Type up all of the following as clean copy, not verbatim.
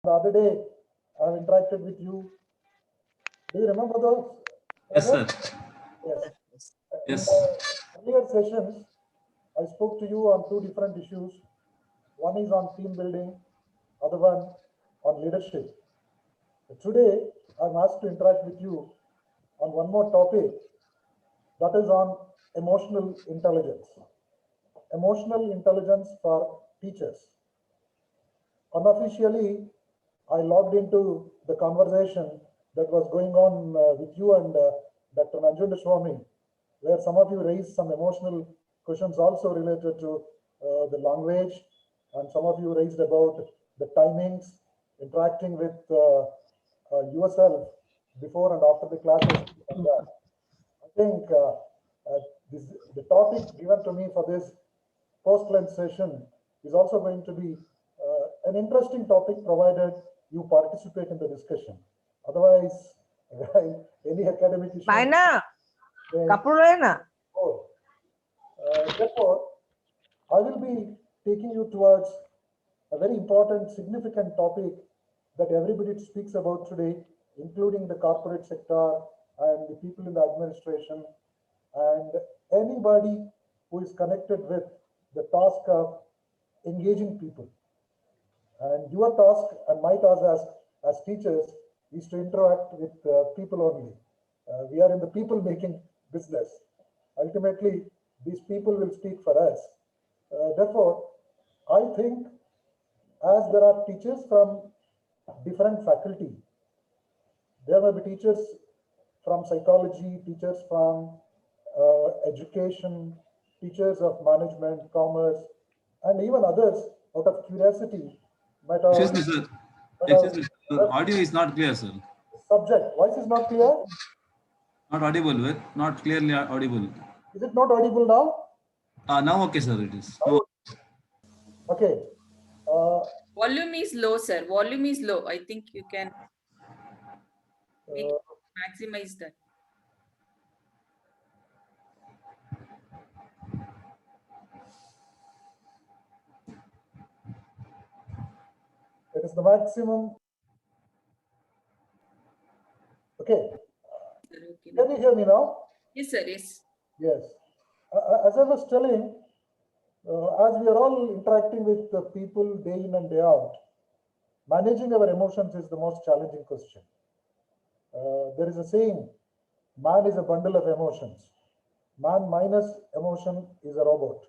The other day, I've interacted with you. Do you remember those? Yes, sir. Yes. In Yes. the earlier sessions, I spoke to you on two different issues. One is on team building, other one on leadership. Today, I'm asked to interact with you on one more topic, that is on emotional intelligence. Emotional intelligence for teachers. Unofficially, I logged into the conversation that was going on with you and Dr. Nanjundaswamy, where some of you raised some emotional questions also related to the language, and some of you raised about the timings, interacting with yourself before and after the classes. I think the topic given to me for this post-lunch session is also going to be an interesting topic, provided you participate in the discussion. Otherwise, any academic issue. Therefore, I will be taking you towards a very important, significant topic that everybody speaks about today, including the corporate sector and the people in the administration and anybody who is connected with the task of engaging people. And your task and my task as teachers is to interact with people only. We are in the people making business. Ultimately, these people will speak for us. Therefore, I think as there are teachers from different faculty, there may be teachers from psychology, teachers from education, teachers of management, commerce, and even others out of curiosity might have. Excuse me, sir. Excuse me, sir. Audio is not clear, sir. Subject. Voice is not clear? Not audible, not clearly audible. Is it not audible now? Now okay, sir, it is. No. Okay. Volume is low, sir. Volume is low. I think you can maximize that. It is the maximum. Okay. Can you hear me now? Yes, sir. Yes. Yes. As I was telling, as we are all interacting with the people day in and day out, managing our emotions is the most challenging question. There is a saying, man is a bundle of emotions. Man minus emotion is a robot.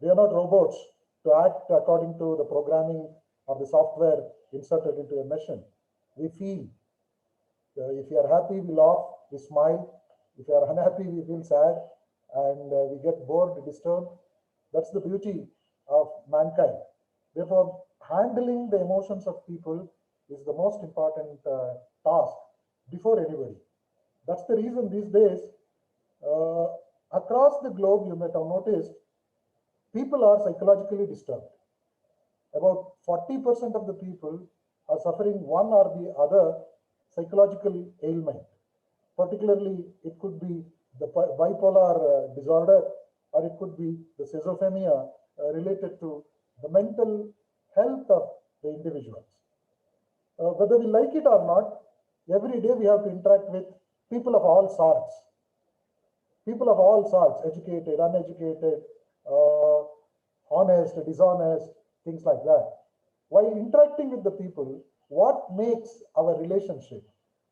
We are not robots to act according to the programming of the software inserted into a machine. We feel. If you are happy, we laugh, we smile. If you are unhappy, we feel sad, and we get bored, disturbed. That's the beauty of mankind. Therefore, handling the emotions of people is the most important task before anybody. That's the reason these days, across the globe, you might have noticed, people are psychologically disturbed. About 40% of the people are suffering one or the other psychological ailment. Particularly, it could be the bipolar disorder, or it could be the schizophrenia related to the mental health of the individuals. Whether we like it or not, every day we have to interact with people of all sorts. People of all sorts, educated, uneducated, honest, dishonest, things like that. While interacting with the people, what makes our relationship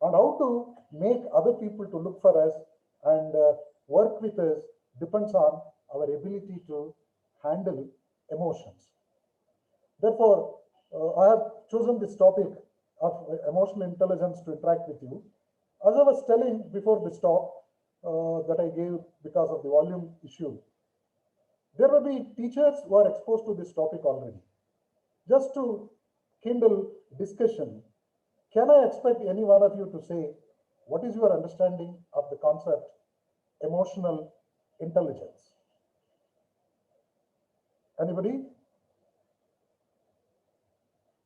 and how to make other people to look for us and work with us depends on our ability to handle emotions. Therefore, I have chosen this topic of emotional intelligence to interact with you. As I was telling before this talk that I gave because of the volume issue, there will be teachers who are exposed to this topic already. Just to kindle discussion, can I expect any one of you to say, what is your understanding of the concept emotional intelligence? Anybody?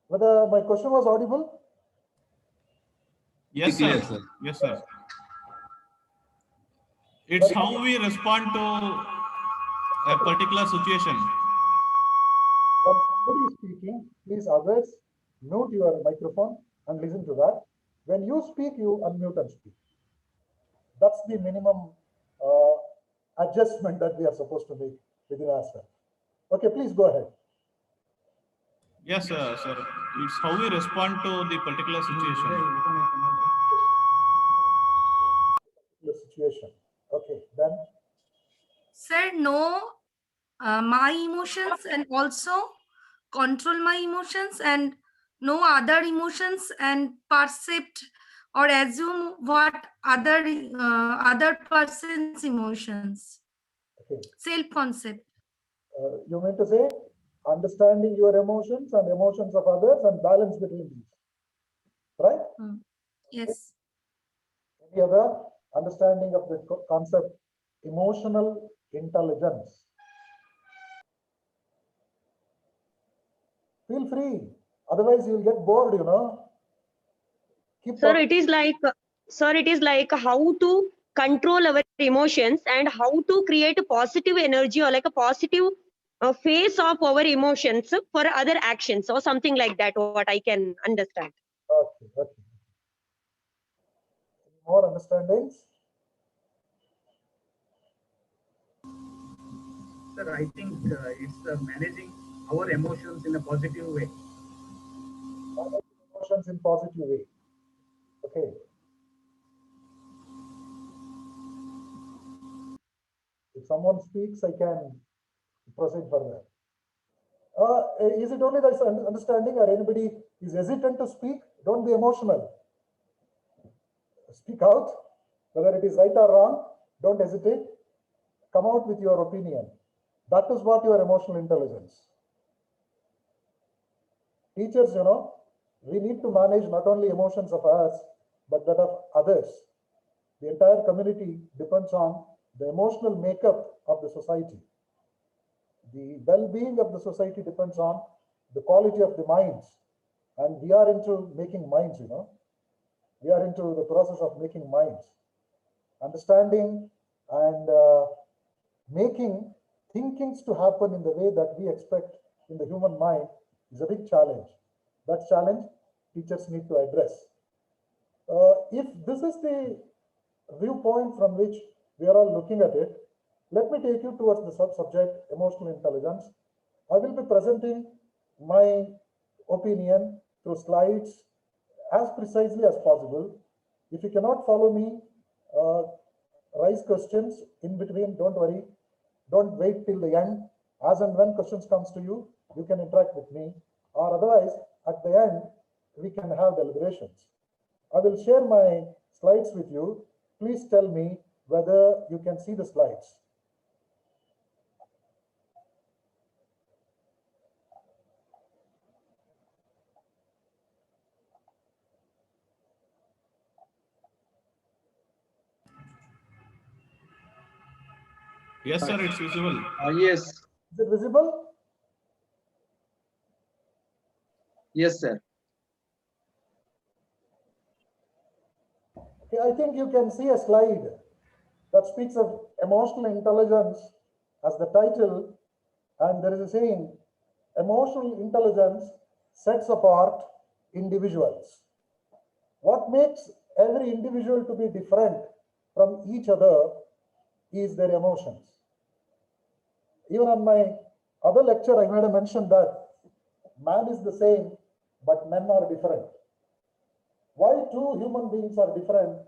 Whether my question was audible? Yes, sir. Yes, sir. It's how we respond to a particular situation. When somebody is speaking, please others mute your microphone and listen to that. When you speak, you unmute and speak. That's the minimum adjustment that we are supposed to make within ourselves. Okay, please go ahead. Yes, sir. It's how we respond to the particular situation. The situation. Okay, then. Sir, know my emotions and also control my emotions and know other emotions and percept or assume what other person's emotions. Okay. Self-concept. You mean to say understanding your emotions and emotions of others and balance between these, right? Yes. Any other understanding of the concept emotional intelligence? Feel free, otherwise you'll get bored, you know. Keep Sir, talking. it is like how to control our emotions and how to create a positive energy or like a positive face of our emotions for other actions or something like that, what I can understand. Okay, okay. Any more understandings? Sir, I think it's managing our emotions in a positive way. Emotions in positive way. Okay. If someone speaks, I can proceed further. Is it only that understanding, or anybody is hesitant to speak? Don't be emotional. Speak out, whether it is right or wrong. Don't hesitate. Come out with your opinion. That is what your emotional intelligence. Teachers, you know, we need to manage not only emotions of us, but that of others. The entire community depends on the emotional makeup of the society. The well-being of the society depends on the quality of the minds. And we are into making minds, you know. We are into the process of making minds. Understanding and making thinkings to happen in the way that we expect in the human mind is a big challenge. That challenge teachers need to address. If this is the viewpoint from which we are all looking at it, let me take you towards the subject emotional intelligence. I will be presenting my opinion through slides as precisely as possible. If you cannot follow me, raise questions in between, don't worry. Don't wait till the end. As and when questions comes to you, you can interact with me, or otherwise at the end, we can have deliberations. I will share my slides with you. Please tell me whether you can see the slides. Yes, sir, it's visible. Yes, Is it visible? yes, sir. Okay, I think you can see a slide that speaks of emotional intelligence as the title, and there is a saying, emotional intelligence sets apart individuals. What makes every individual to be different from each other is their emotions. Even on my other lecture, I made a mention that man is the same, but men are different. Why two human beings are different,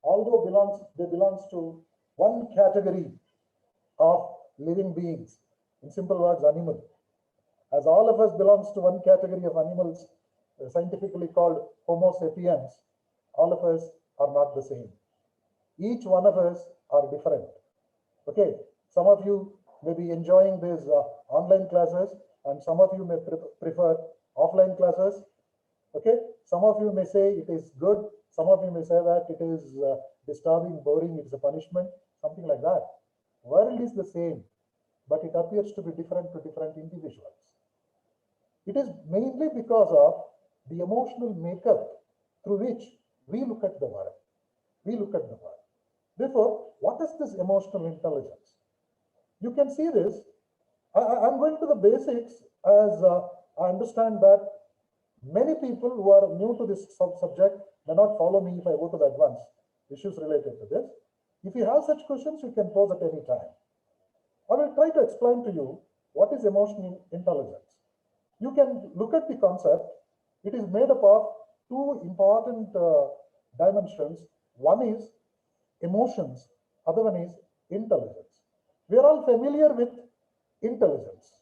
although they belongs to one category of living beings. In simple words, animal. As all of us belongs to one category of animals, scientifically called Homo sapiens, all of us are not the same. Each one of us are different. Okay, some of you may be enjoying these online classes, and some of you may prefer offline classes. Okay, some of you may say it is good, some of you may say that it is disturbing, boring, it's a punishment, something like that. World is the same, but it appears to be different to different individuals. It is mainly because of the emotional makeup through which we look at the world. We look at the world. Therefore, what is this emotional intelligence? You can see this. I'm going to the basics as I understand that Many people who are new to this subject may not follow me if I go to the advanced issues related to this. If you have such questions, you can pose at any time. I will try to explain to you what is emotional intelligence. You can look at the concept. It is made up of two important dimensions. One is emotions, other one is intelligence. We are all familiar with intelligence.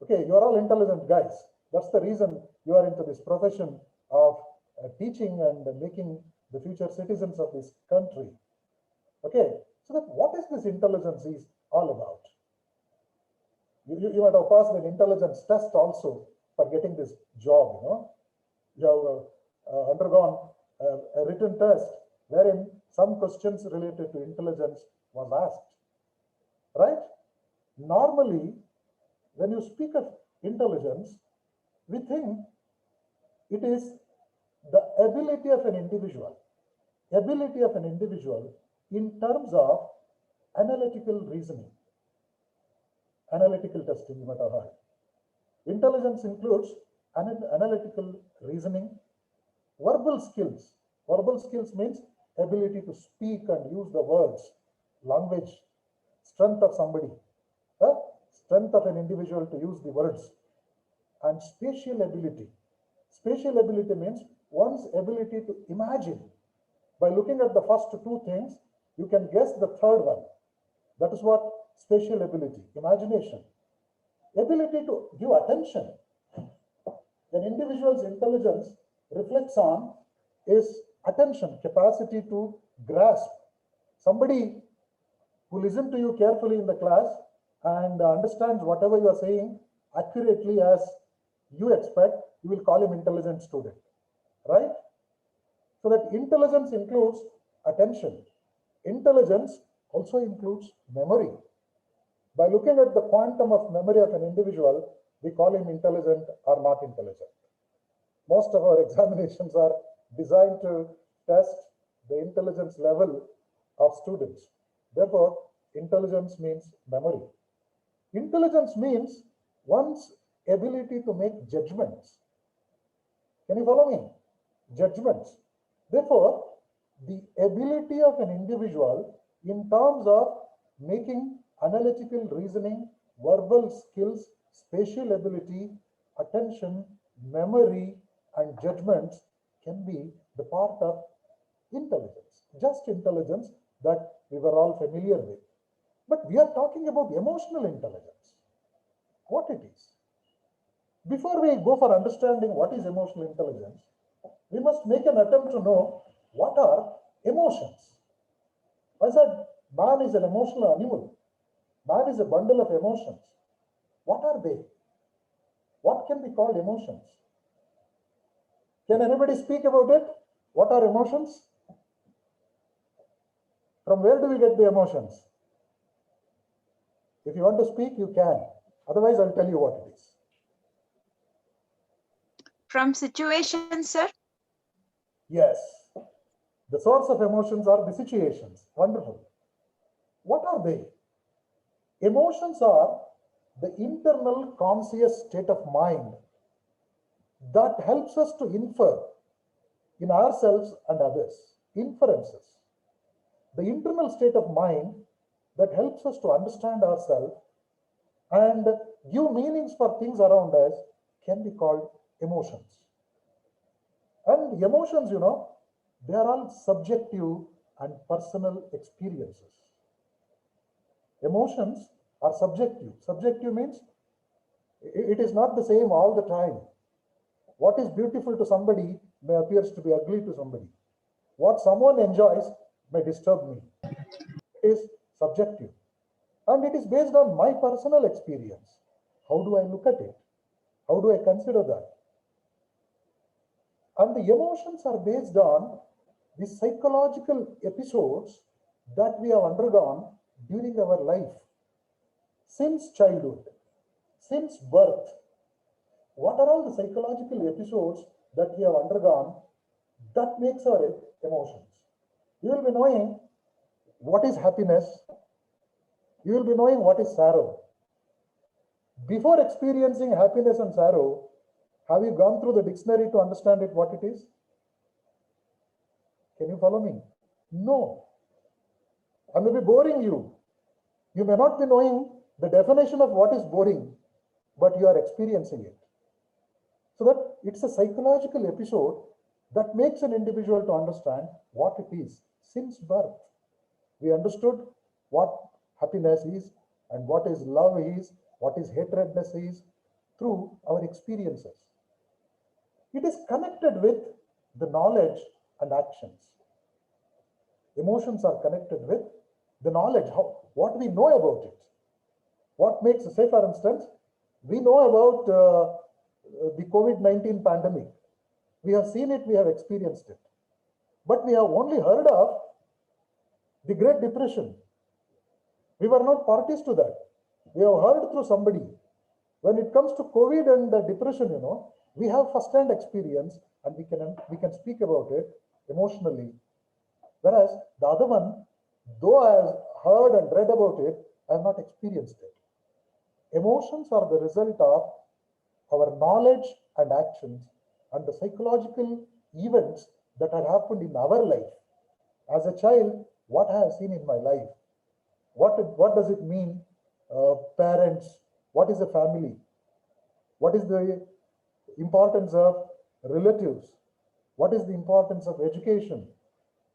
Okay, you are all intelligent guys. That's the reason you are into this profession of teaching and making the future citizens of this country. Okay, so that what is this intelligence is all about? You might have passed an intelligence test also for getting this job, you know. You have undergone a written test wherein some questions related to intelligence was asked, right? Normally, when you speak of intelligence, we think it is the ability of an individual in terms of analytical reasoning, analytical testing, you might have heard. Intelligence includes analytical reasoning, verbal skills. Verbal skills means ability to speak and use the words, language, strength of somebody, strength of an individual to use the words, and spatial ability. Spatial ability means one's ability to imagine. By looking at the first two things, you can guess the third one. That is what spatial ability, imagination. Ability to give attention. An individual's intelligence reflects on is attention, capacity to grasp. Somebody who listens to you carefully in the class and understands whatever you are saying accurately as you expect, you will call him intelligent student, right? So that intelligence includes attention. Intelligence also includes memory. By looking at the quantum of memory of an individual, we call him intelligent or not intelligent. Most of our examinations are designed to test the intelligence level of students. Therefore, intelligence means memory. Intelligence means one's ability to make judgments. Can you follow me? Judgments. Therefore, the ability of an individual in terms of making analytical reasoning, verbal skills, spatial ability, attention, memory, and judgments can be the part of intelligence, just intelligence that we were all familiar with. But we are talking about emotional intelligence, what it is. Before we go for understanding what is emotional intelligence, we must make an attempt to know what are emotions. I said man is an emotional animal. Man is a bundle of emotions. What are they? What can be called emotions? Can anybody speak about it? What are emotions? From where do we get the emotions? If you want to speak, you can. Otherwise, I'll tell you what it is. From situations, sir. Yes. The source of emotions are the situations. Wonderful. What are they? Emotions are the internal conscious state of mind that helps us to infer in ourselves and others. Inferences. The internal state of mind that helps us to understand ourselves and give meanings for things around us can be called emotions. And emotions, you know, they are all subjective and personal experiences. Emotions are subjective. Subjective means it is not the same all the time. What is beautiful to somebody may appear to be ugly to somebody. What someone enjoys may disturb me. It is subjective. And it is based on my personal experience. How do I look at it? How do I consider that? And the emotions are based on the psychological episodes that we have undergone during our life. Since childhood, since birth, what are all the psychological episodes that we have undergone that makes our emotions? You will be knowing what is happiness. You will be knowing what is sorrow. Before experiencing happiness and sorrow, Have you gone through the dictionary to understand it, what it is? Can you follow me? No. I may be boring you. You may not be knowing the definition of what is boring, but you are experiencing it. So that it's a psychological episode that makes an individual to understand what it is since birth. We understood what happiness is and what is love is, what is hatredness is through our experiences. It is connected with the knowledge and actions. Emotions are connected with the knowledge, what we know about it. What makes, say for instance, we know about the COVID-19 pandemic. We have seen it, we have experienced it. But we have only heard of the Great Depression. We were not parties to that. We have heard through somebody. When it comes to COVID and the depression, we have first-hand experience and we can speak about it emotionally. Whereas the other one, though I have heard and read about it, I have not experienced it. Emotions are the result of our knowledge and actions and the psychological events that had happened in our life. As a child, what I have seen in my life, what does it mean, parents, what is a family, what is the importance of relatives, what is the importance of education.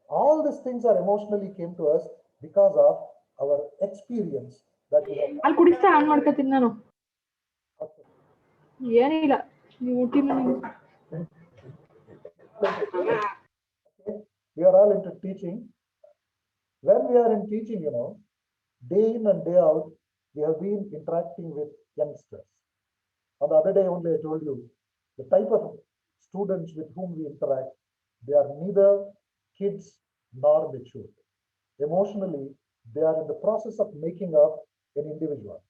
All these things are emotionally came to us because of our experience that we have. ಅಲ್ಲಿ ಕುಡಿಸ್ತಾ on ಮಾಡ್ಕೊತೀನಿ ನಾನು ಏನಿಲ್ಲ ನೀವು We are all into teaching. When we are in teaching, day in and day out, we have been interacting with youngsters. On the other day only I told you, the type of students with whom we interact, they are neither kids nor mature. Emotionally, they are in the process of making up an individual.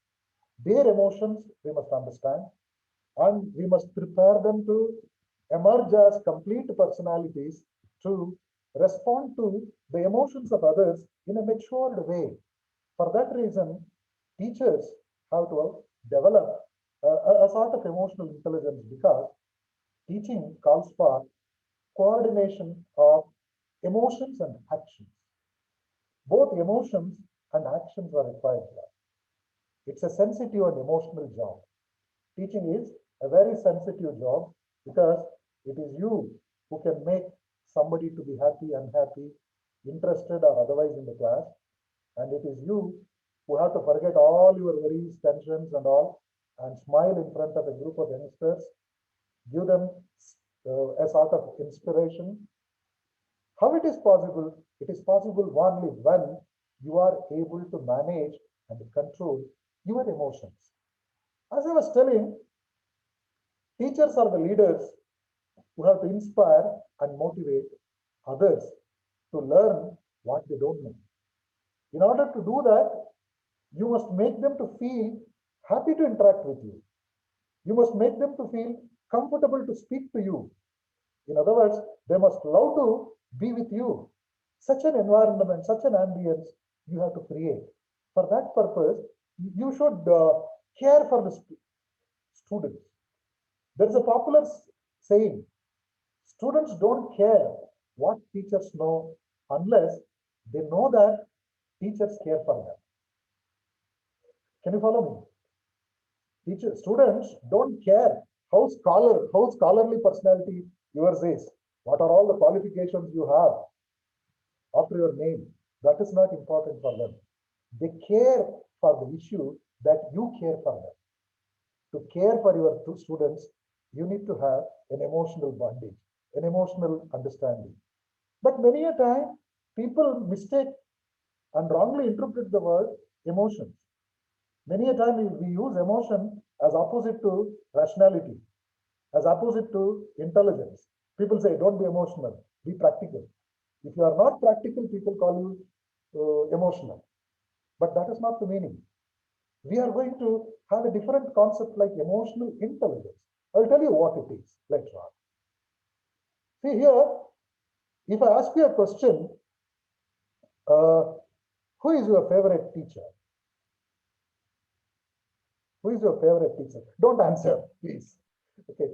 Their emotions we must understand, and we must prepare them to emerge as complete personalities to respond to the emotions of others in a matured way. For that reason, teachers have to develop a sort of emotional intelligence, because teaching calls for coordination of emotions and actions. Both emotions and actions are required here. It's a sensitive and emotional job. Teaching is a very sensitive job because it is you who can make somebody to be happy, unhappy, interested or otherwise in the class. And it is you who have to forget all your worries, tensions and all, and smile in front of a group of youngsters, give them a sort of inspiration. How it is possible? It is possible only when you are able to manage and control your emotions. As I was telling, teachers are the leaders who have to inspire and motivate others to learn what they don't know. In order to do that, you must make them to feel happy to interact with you. You must make them to feel comfortable to speak to you. In other words, they must love to be with you. Such an environment, such an ambience you have to create. For that purpose, you should care for the students. There is a popular saying, students don't care what teachers know unless they know that teachers care for them. Can you follow me? Students don't care how scholarly personality yours is, what are all the qualifications you have after your name. That is not important for them. They care for the issue that you care for them. To care for your two students, you need to have an emotional bondage, an emotional understanding. But many a time, people mistake and wrongly interpret the word emotions. Many a time we use emotion as opposite to rationality, as opposite to intelligence. People say, don't be emotional, be practical. If you are not practical, people call you emotional. But that is not the meaning. We are going to have a different concept like emotional intelligence. I'll tell you what it is later on. See here, if I ask you a question, who is your favorite teacher? Who is your favorite teacher? Don't answer, please. Okay.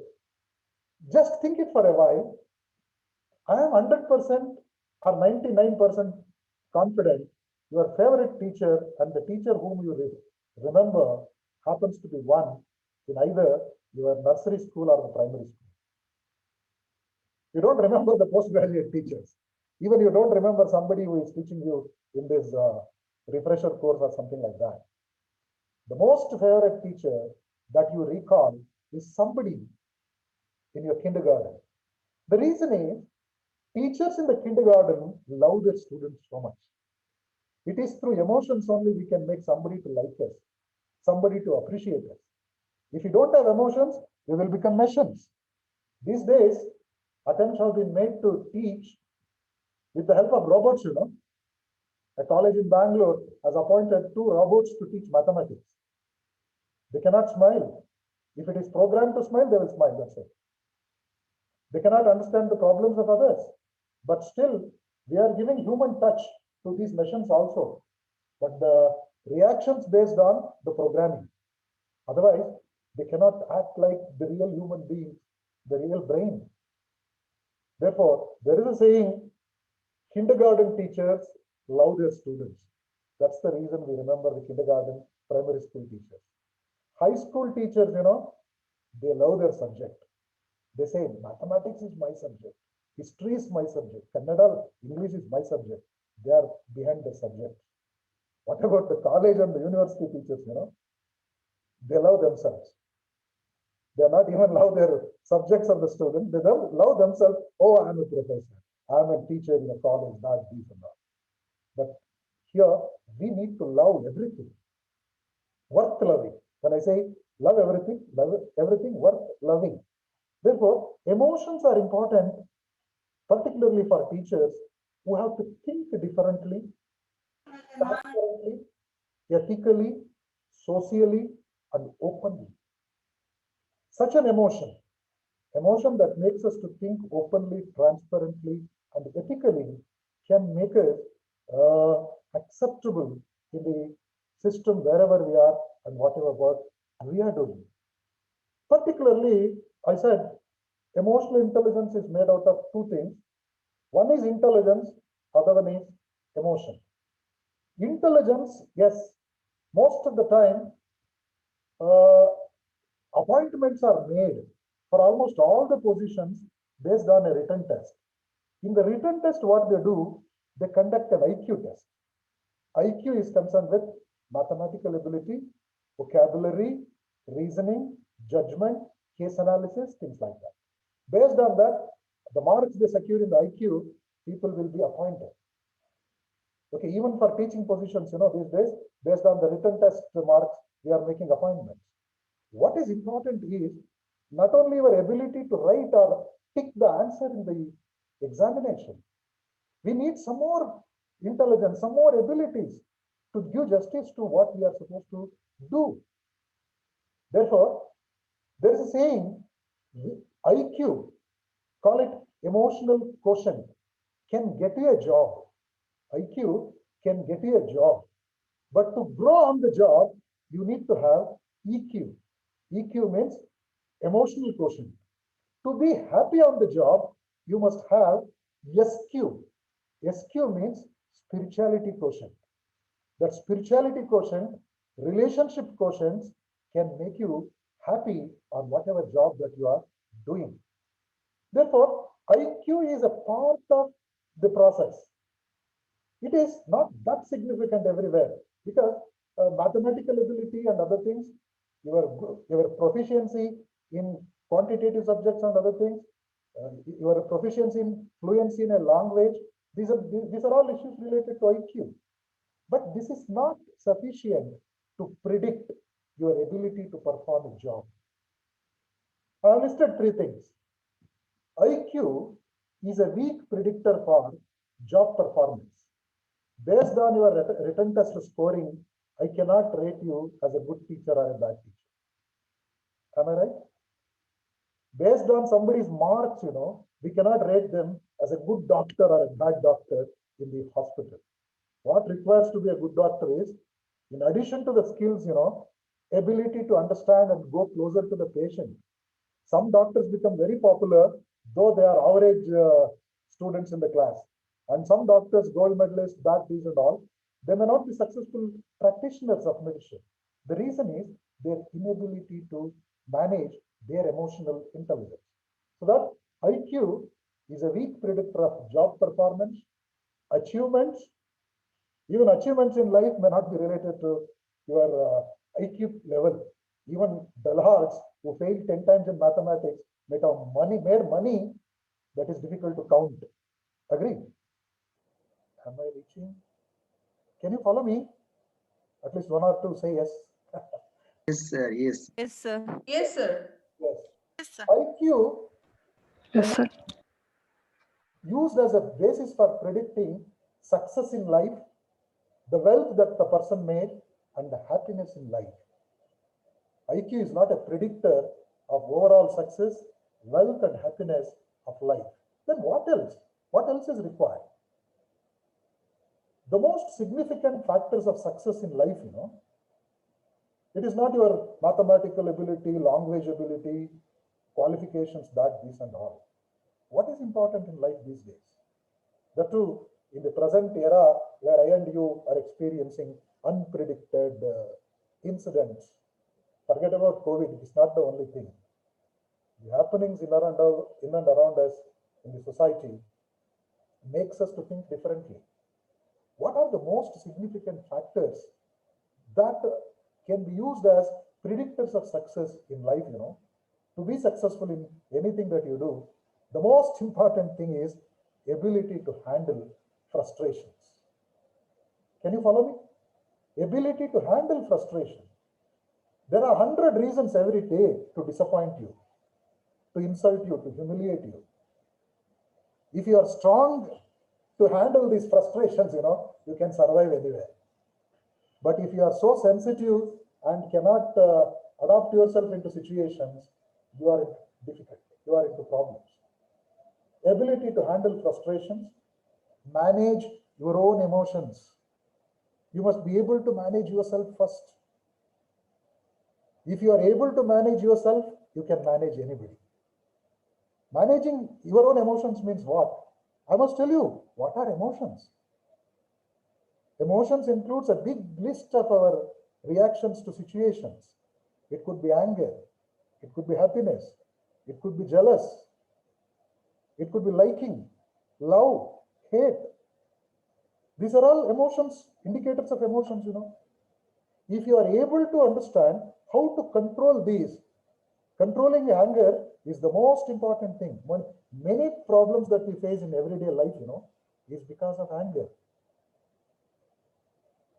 Just think it for a while. I am 100% or 99% confident your favorite teacher and the teacher whom you remember happens to be one in either your nursery school or the primary school. You don't remember the postgraduate teachers. Even you don't remember somebody who is teaching you in this refresher course or something like that. The most favorite teacher that you recall is somebody in your kindergarten. The reason is teachers in the kindergarten love their students so much. It is through emotions only we can make somebody to like us, somebody to appreciate us. If you don't have emotions, we will become machines. These days, attempts have been made to teach with the help of robots, you know. A college in Bangalore has appointed 2 robots to teach mathematics. They cannot smile. If it is programmed to smile, they will smile, that's it. They cannot understand the problems of others. But still, we are giving human touch to these machines also. But the reactions based on the programming. Otherwise, they cannot act like the real human beings, the real brain. Therefore, there is a saying, kindergarten teachers love their students. That's the reason we remember the kindergarten, primary school teachers. High school teachers, you know, they love their subject. They say, mathematics is my subject. History is my subject. Kannada, English is my subject. They are behind the subject. What about the college and the university teachers, you know? They love themselves. They are not even love their subjects of the student. They love themselves. Oh, I'm a professor. I'm a teacher in a college, that, these and that. But here, we need to love everything. Worth loving. When I say love everything worth loving. Therefore, emotions are important, particularly for teachers who have to think differently, transparently, ethically, socially, and openly. Such an emotion that makes us to think openly, transparently, and ethically can make us acceptable in the system wherever we are and whatever work we are doing. Particularly, I said, emotional intelligence is made out of 2 things. One is intelligence, other one is emotion. Intelligence, yes, most of the time, appointments are made for almost all the positions based on a written test. In the written test, what they do, they conduct an IQ test. IQ is concerned with mathematical ability, vocabulary, reasoning, judgment, case analysis, things like that. Based on that, the marks they secure in the IQ, people will be appointed. Okay, even for teaching positions, you know, these days, based on the written test marks, we are making appointments. What is important is not only your ability to write or tick the answer in the examination. We need some more intelligence, some more abilities to give justice to what we are supposed to do. Therefore, there is a saying, IQ, call it emotional quotient, can get you a job. IQ can get you a job. But to grow on the job, you need to have EQ. EQ means emotional quotient. To be happy on the job, you must have SQ. SQ means spirituality quotient. That spirituality quotient, relationship quotients can make you happy on whatever job that you are doing. Therefore, IQ is a part of the process. It is not that significant everywhere because mathematical ability and other things, your proficiency in quantitative subjects and other things, your proficiency in fluency in a language, these are all issues related to IQ. But this is not sufficient to predict your ability to perform a job. I have listed 3 things. IQ is a weak predictor for job performance. Based on your written test scoring, I cannot rate you as a good teacher or a bad teacher. Am I right? Based on somebody's marks, you know, we cannot rate them as a good doctor or a bad doctor in the hospital. What requires to be a good doctor is, in addition to the skills, you know, ability to understand and go closer to the patient, Some doctors become very popular, though they are average students in the class. And some doctors, gold medalists, that, these and all, they may not be successful practitioners of medicine. The reason is their inability to manage their emotional intelligence. So that IQ is a weak predictor of job performance, achievements. Even achievements in life may not be related to your IQ level. Even dullards who failed 10 times in mathematics made money that is difficult to count. Agree? Am I reaching? Can you follow me? At least one or two say yes. Yes, sir. Yes. Yes, sir. Yes, sir. Yes. Yes, sir. IQ Yes, sir. used as a basis for predicting success in life, the wealth that the person made, and the happiness in life. IQ is not a predictor of overall success, wealth, and happiness of life. Then what else? What else is required? The most significant factors of success in life, it is not your mathematical ability, language ability, qualifications, that, this, and all. What is important in life these days? The two, in the present era where I and you are experiencing unpredicted incidents. Forget about COVID, it is not the only thing. The happenings in and around us in the society makes us to think differently. What are the most significant factors that can be used as predictors of success in life? To be successful in anything that you do, the most important thing is ability to handle frustrations. Can you follow me? Ability to handle frustration. There are 100 reasons every day to disappoint you, to insult you, to humiliate you. If you are strong to handle these frustrations, you can survive anywhere. But if you are so sensitive and cannot adapt yourself into situations, you are in difficulty, you are into problems. Ability to handle frustrations, manage your own emotions. You must be able to manage yourself first. If you are able to manage yourself, you can manage anybody. Managing your own emotions means what? I must tell you, what are emotions? Emotions includes a big list of our reactions to situations. It could be anger, it could be happiness, it could be jealous, it could be liking, love, hate. These are all emotions, indicators of emotions, If you are able to understand how to control these, controlling anger is the most important thing. Many problems that we face in everyday life, is because of anger.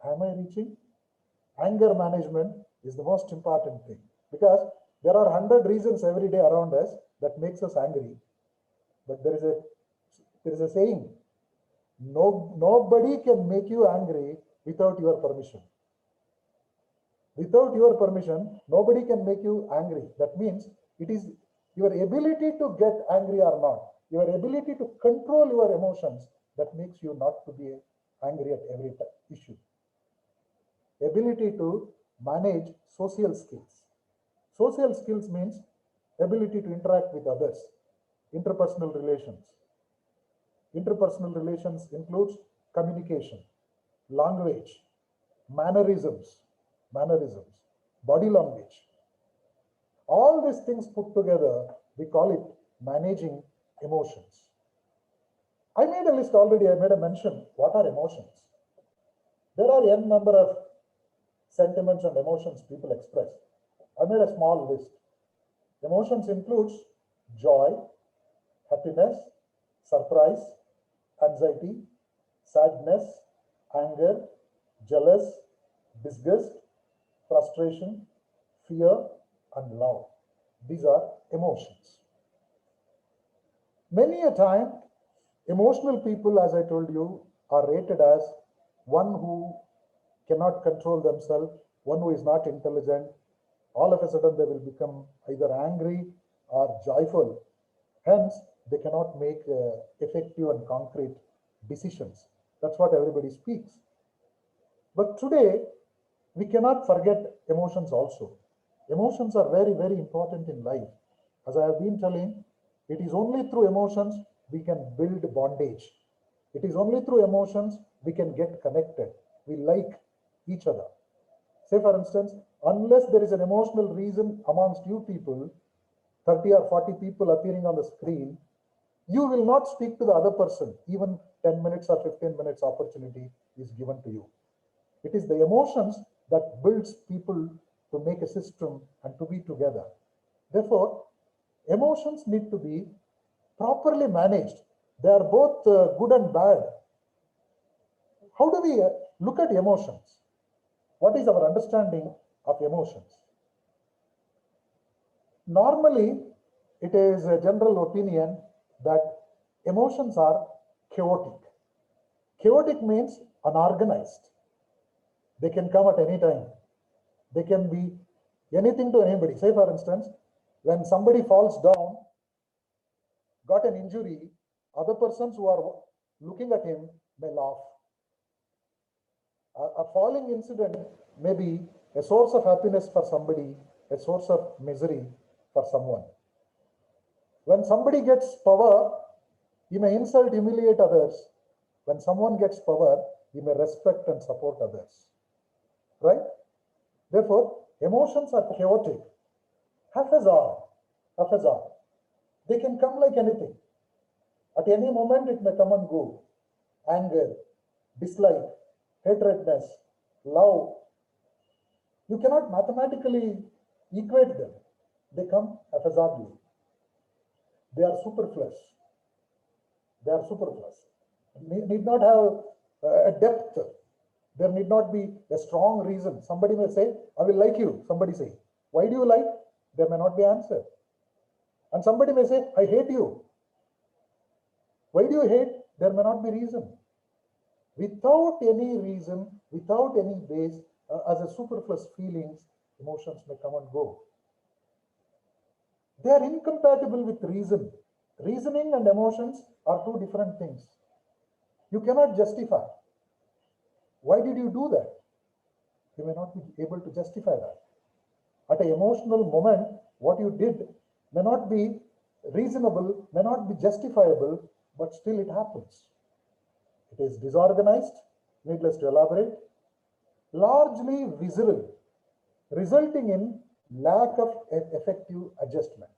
Am I reaching? Anger management is the most important thing, because there are 100 reasons every day around us that makes us angry. But there is a saying, nobody can make you angry without your permission. Without your permission, nobody can make you angry. That means it is your ability to get angry or not, your ability to control your emotions that makes you not to be angry at every issue. Ability to manage social skills. Social skills means ability to interact with others, interpersonal relations. Interpersonal relations includes communication, language, mannerisms, body language. All these things put together, we call it managing emotions. I made a list already, I made a mention. What are emotions? There are n number of sentiments and emotions people express. I made a small list. Emotions includes joy, happiness, surprise, anxiety, sadness, anger, jealous, disgust, frustration, fear, and love. These are emotions. Many a time, emotional people, as I told you, are rated as one who cannot control themselves, one who is not intelligent. All of a sudden, they will become either angry or joyful. Hence, they cannot make effective and concrete decisions. That's what everybody speaks. But today, we cannot forget emotions also. Emotions are very, very important in life. As I have been telling, it is only through emotions we can build bondage. It is only through emotions we can get connected. We like each other. Say for instance, unless there is an emotional reason amongst you people, 30 or 40 people appearing on the screen, you will not speak to the other person. Even 10 minutes or 15 minutes opportunity is given to you. It is the emotions that builds people to make a system and to be together. Therefore, emotions need to be properly managed. They are both good and bad. How do we look at emotions? What is our understanding of emotions? Normally, it is a general opinion that emotions are chaotic. Chaotic means unorganized. They can come at any time. They can be anything to anybody. Say for instance, when somebody falls down, got an injury, other persons who are looking at him may laugh. A falling incident may be a source of happiness for somebody, a source of misery for someone. When somebody gets power, he may insult, humiliate others. When someone gets power, he may respect and support others. Right? Therefore, emotions are chaotic. Haphazard. They can come like anything. At any moment, it may come and go. Anger, dislike, hatredness, love. You cannot mathematically equate them. They come haphazardly. They are superfluous. Need not have a depth. There need not be a strong reason. Somebody may say, I will like you. Somebody say, why do you like? There may not be answer. And somebody may say, I hate you. Why do you hate? There may not be reason. Without any reason, without any base, as a superfluous feelings, emotions may come and go. They are incompatible with reason. Reasoning and emotions are two different things. You cannot justify. Why did you do that? You may not be able to justify that. At an emotional moment, what you did may not be reasonable, may not be justifiable, but still it happens. It is disorganized, needless to elaborate, largely visceral, resulting in lack of effective adjustment.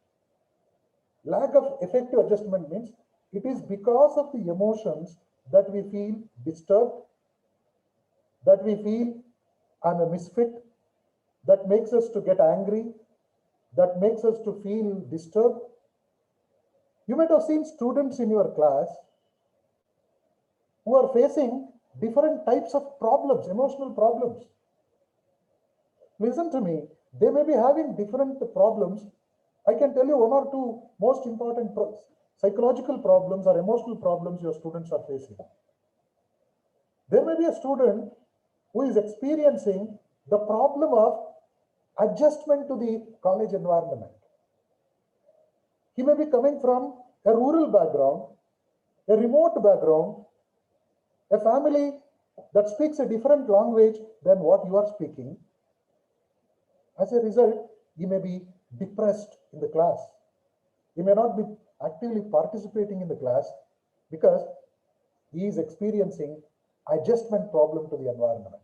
Lack of effective adjustment means it is because of the emotions that we feel disturbed, that we feel I'm a misfit, that makes us to get angry, that makes us to feel disturbed. You might have seen students in your class who are facing different types of problems, emotional problems. Listen to me, they may be having different problems. I can tell you one or two most important psychological problems or emotional problems your students are facing. There may be a student who is experiencing the problem of adjustment to the college environment. He may be coming from a rural background, a remote background, a family that speaks a different language than what you are speaking. As a result, he may be depressed in the class. He may not be actively participating in the class because he is experiencing adjustment problem to the environment.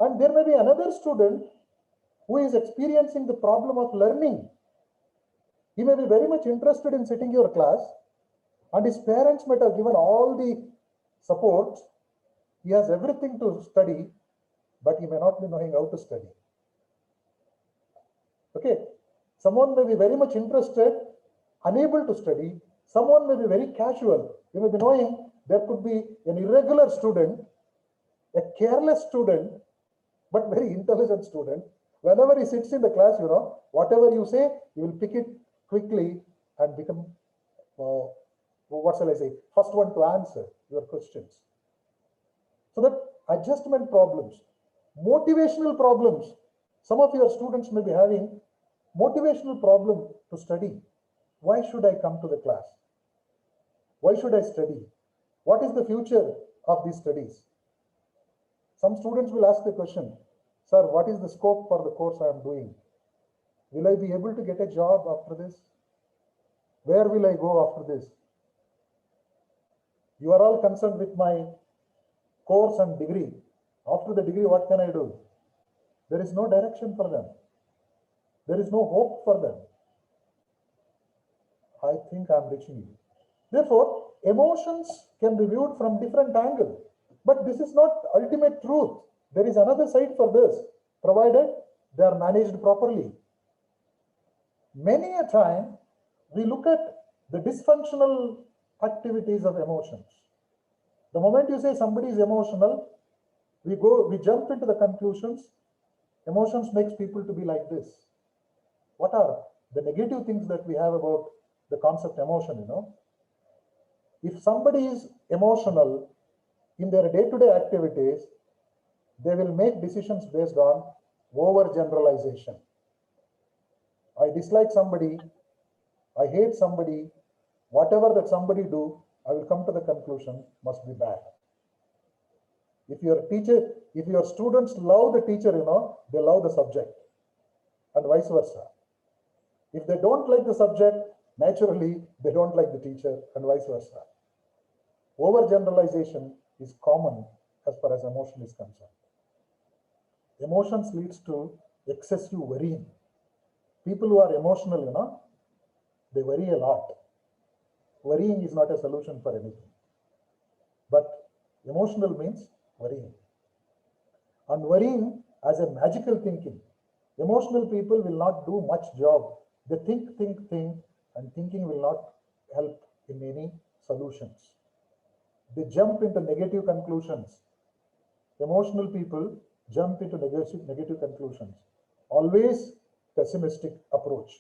And there may be another student who is experiencing the problem of learning. He may be very much interested in sitting in your class, and his parents might have given all the support. He has everything to study, but he may not be knowing how to study. Okay, someone may be very much interested, unable to study. Someone may be very casual. You may be knowing there could be an irregular student, a careless student, but very intelligent student. Whenever he sits in the class, whatever you say, he will pick it quickly and become, what shall I say, first one to answer your questions. So that adjustment problems, motivational problems. Some of your students may be having motivational problem to study. Why should I come to the class? Why should I study? What is the future of these studies? Some students will ask the question, sir, what is the scope for the course I am doing? Will I be able to get a job after this? Where will I go after this? You are all concerned with my course and degree. After the degree, what can I do? There is no direction for them. There is no hope for them. I think I'm reaching you. Therefore, emotions can be viewed from different angles. But this is not ultimate truth. There is another side for this, provided they are managed properly. Many a time, we look at the dysfunctional activities of emotions. The moment you say somebody is emotional, we jump into the conclusions. Emotions makes people to be like this. What are the negative things that we have about the concept emotion, you know? If somebody is emotional in their day-to-day activities, they will make decisions based on overgeneralization. I dislike somebody, I hate somebody, whatever that somebody do, I will come to the conclusion must be bad. If your students love the teacher, you know, they love the subject, and vice versa. If they don't like the subject, naturally, they don't like the teacher, and vice versa. Overgeneralization is common as far as emotion is concerned. Emotions leads to excessive worrying. People who are emotional, you know, they worry a lot. Worrying is not a solution for anything. But emotional means worrying. And worrying as a magical thinking. Emotional people will not do much job. They think, and thinking will not help in any solutions. They jump into negative conclusions. Emotional people jump into negative conclusions. Always pessimistic approach.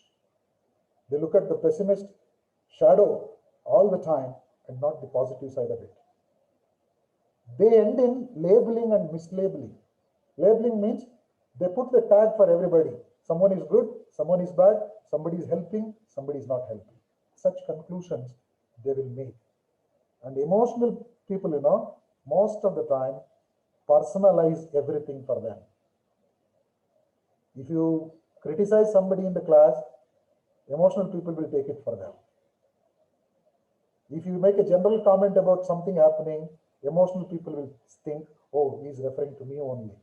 They look at the pessimist shadow all the time and not the positive side of it. They end in labeling and mislabeling. Labeling means they put the tag for everybody. Someone is good, someone is bad, somebody is helping, somebody is not helping. Such conclusions they will make. And emotional people, you know, most of the time personalize everything for them. If you criticize somebody in the class, emotional people will take it for them. If you make a general comment about something happening, emotional people will think, oh, he's referring to me only.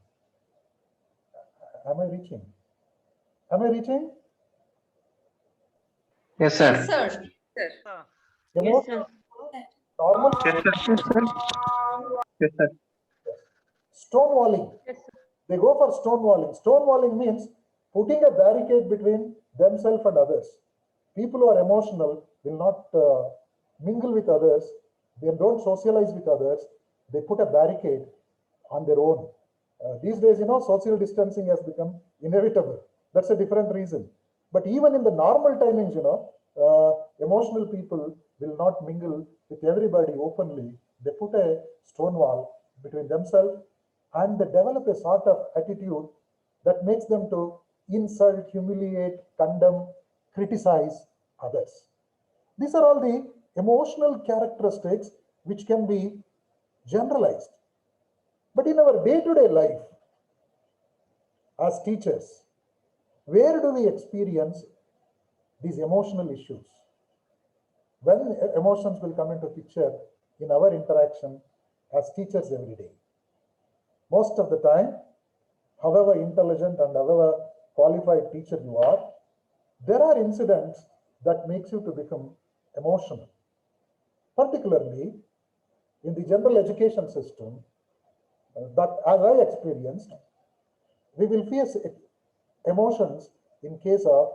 Am I reaching? Am I reaching? Yes, sir. Yes, sir. Yes, sir. Normal Yes, sir. Yes, sir. stonewalling. Yes, sir. They go for stonewalling. Stonewalling means putting a barricade between themselves and others. People who are emotional will not mingle with others. They don't socialize with others. They put a barricade on their own. These days, you know, social distancing has become inevitable. That's a different reason. But even in the normal timings, you know, emotional people will not mingle with everybody openly. They put a stone wall between themselves and they develop a sort of attitude that makes them to insult, humiliate, condemn, criticize others. These are all the emotional characteristics which can be generalized. But in our day-to-day life, as teachers, where do we experience these emotional issues? When emotions will come into picture in our interaction as teachers every day? Most of the time, however intelligent and however qualified teacher you are, there are incidents that makes you to become emotional. Particularly in the general education system, that as I experienced, we will face emotions in case of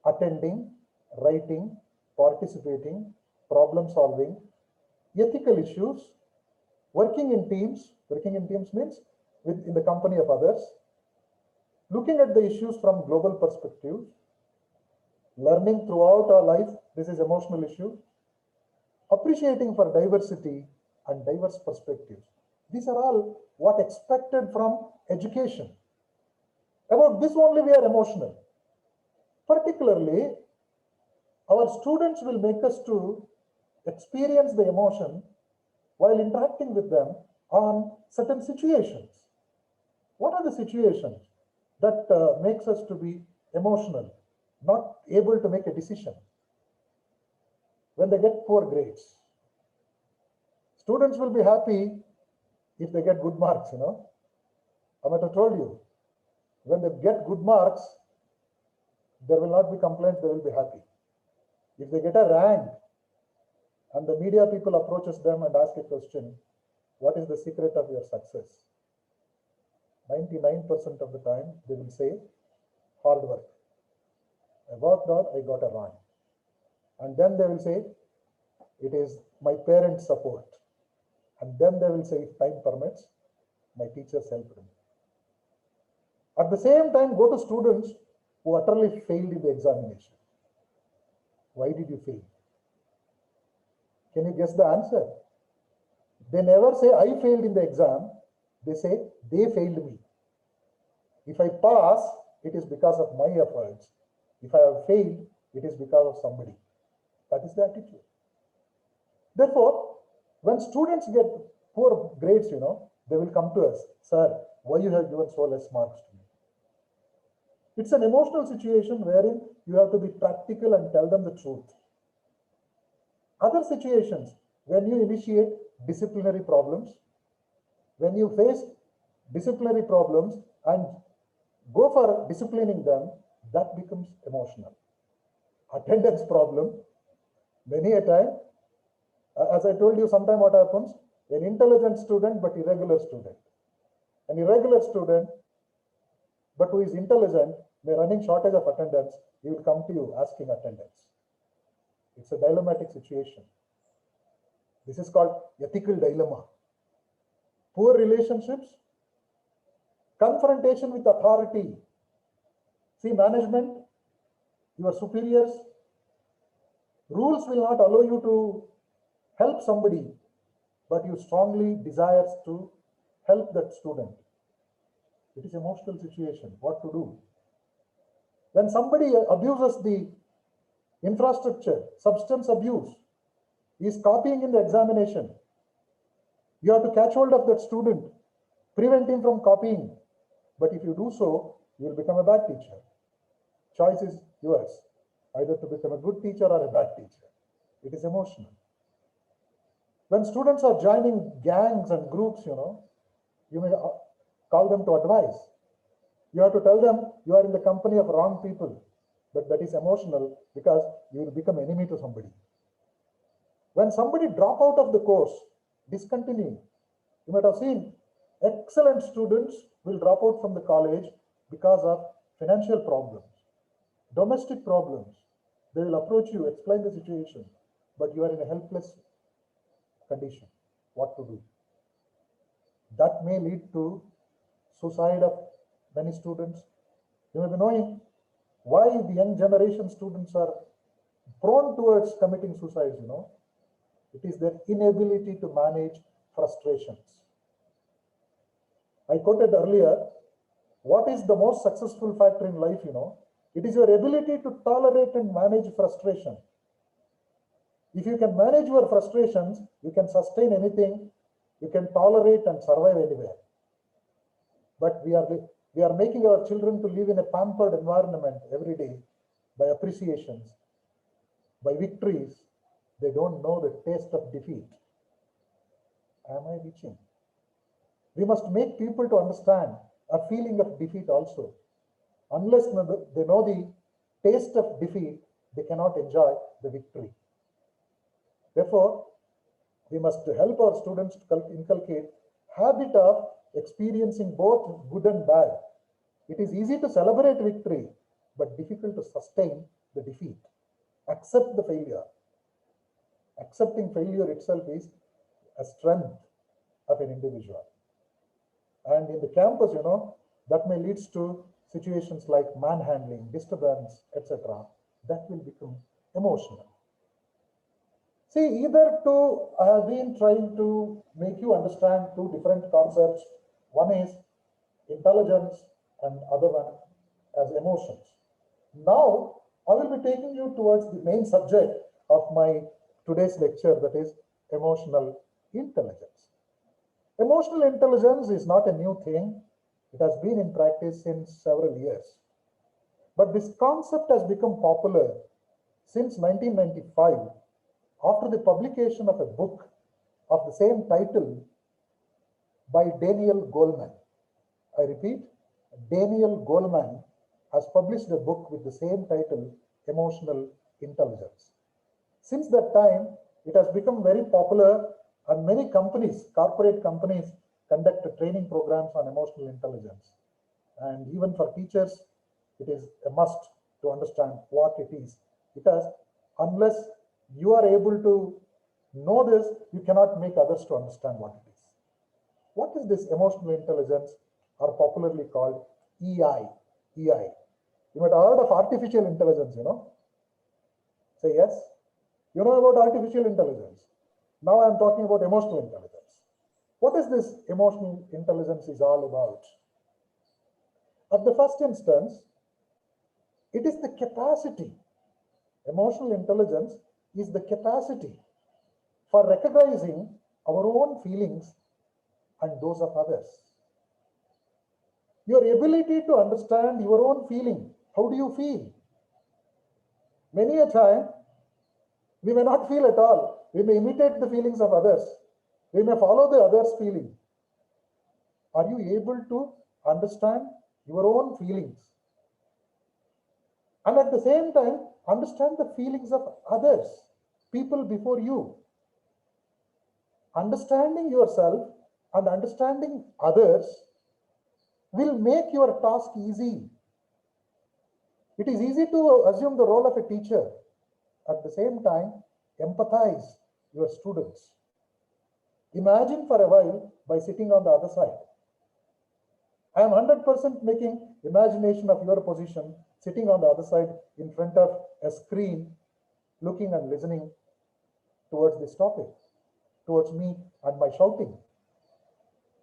attending, writing, participating, problem solving, ethical issues, working in teams. Working in teams means in the company of others, looking at the issues from global perspective, learning throughout our life, this is emotional issue, appreciating for diversity and diverse perspectives. These are all what expected from education. About this only we are emotional. Particularly, our students will make us to experience the emotion while interacting with them on certain situations. What are the situations that makes us to be emotional, not able to make a decision. When they get poor grades, students will be happy if they get good marks, you know. I might have told you, when they get good marks, there will not be complaints, they will be happy. If they get a rank and the media people approaches them and ask a question, what is the secret of your success? 99% of the time, they will say, hard work. I worked hard, I got a rank. And then they will say, it is my parents' support. And then they will say, if time permits, my teachers helped me. At the same time, go to students who utterly failed in the examination. Why did you fail? Can you guess the answer? They never say, I failed in the exam. They say, they failed me. If I pass, it is because of my efforts. If I have failed, it is because of somebody. That is the attitude. Therefore, when students get poor grades, you know, they will come to us, sir, why you have given so less marks to me? It's an emotional situation wherein you have to be practical and tell them the truth. Other situations, when you initiate disciplinary problems, when you face disciplinary problems and go for disciplining them, that becomes emotional. Attendance problem, many a time, as I told you, sometime what happens, an intelligent student but irregular student. An irregular student but who is intelligent, may running shortage of attendance, he will come to you asking attendance. It's a dilemmatic situation. This is called ethical dilemma. Poor relationships, confrontation with authority. See, management, your superiors, rules will not allow you to help somebody, but you strongly desires to help that student. It is an emotional situation, what to do. When somebody abuses the infrastructure, substance abuse, is copying in the examination, you have to catch hold of that student, prevent him from copying. But if you do so, you will become a bad teacher. Choice is yours, either to become a good teacher or a bad teacher. It is emotional. When students are joining gangs and groups, you know, you may call them to advise. You have to tell them you are in the company of wrong people, but that is emotional because you will become enemy to somebody. When somebody drop out of the course, discontinue, you might have seen excellent students will drop out from the college because of financial problems, domestic problems. They will approach you, explain the situation, but you are in a helpless condition. What to do? That may lead to suicide of many students. You may be knowing why the young generation students are prone towards committing suicide, you know. It is their inability to manage frustrations. I quoted earlier, what is the most successful factor in life, you know? It is your ability to tolerate and manage frustration. If you can manage your frustrations, you can sustain anything, you can tolerate and survive anywhere. But we are making our children to live in a pampered environment every day by appreciations, by victories. They don't know the taste of defeat. Am I reaching? We must make people to understand a feeling of defeat also. Unless they know the taste of defeat, they cannot enjoy the victory. Therefore, we must help our students to inculcate habit of experiencing both good and bad. It is easy to celebrate victory, but difficult to sustain the defeat. Accept the failure. Accepting failure itself is a strength of an individual. And in the campus, you know, that may lead to situations like manhandling, disturbance, etc. That will become emotional. See, either two, I have been trying to make you understand two different concepts. One is intelligence and other one as emotions. Now, I will be taking you towards the main subject of my today's lecture, that is emotional intelligence. Emotional intelligence is not a new thing. It has been in practice since several years. But this concept has become popular since 1995 after the publication of a book of the same title by Daniel Goleman. I repeat, Daniel Goleman has published a book with the same title, Emotional Intelligence. Since that time, it has become very popular, and many companies, corporate companies, conduct training programs on emotional intelligence. And even for teachers, it is a must to understand what it is, because unless you are able to know this, you cannot make others to understand what it is. What is this emotional intelligence, or popularly called EI? EI. You might have heard of artificial intelligence, you know. Say yes. You know about artificial intelligence. Now I am talking about emotional intelligence. What is this emotional intelligence is all about? At the first instance, it is the capacity. Emotional intelligence is the capacity for recognizing our own feelings and those of others. Your ability to understand your own feeling. How do you feel? Many a time, we may not feel at all. We may imitate the feelings of others. We may follow the others' feeling. Are you able to understand your own feelings? And at the same time, understand the feelings of others, people before you. Understanding yourself and understanding others will make your task easy. It is easy to assume the role of a teacher. At the same time, empathize your students. Imagine for a while by sitting on the other side. I am 100% making imagination of your position, sitting on the other side in front of a screen, looking and listening towards this topic, towards me and my shouting.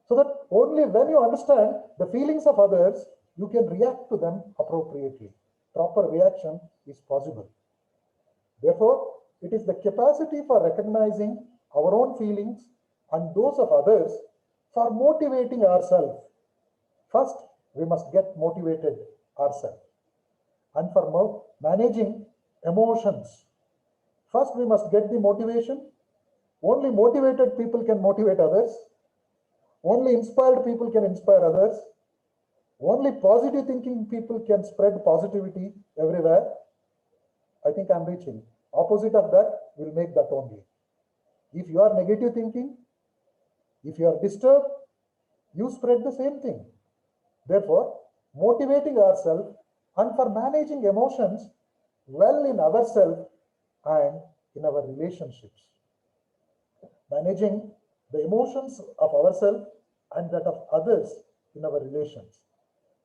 So that only when you understand the feelings of others, you can react to them appropriately. Proper reaction is possible. Therefore, it is the capacity for recognizing our own feelings and those of others for motivating ourselves. First, we must get motivated ourselves. And for managing emotions, first we must get the motivation. Only motivated people can motivate others. Only inspired people can inspire others. Only positive thinking people can spread positivity everywhere. I think I'm reaching. Opposite of that will make that only. If you are negative thinking, if you are disturbed, you spread the same thing. Therefore, motivating ourselves and for managing emotions well in ourselves and in our relationships. Managing the emotions of ourselves and that of others in our relations.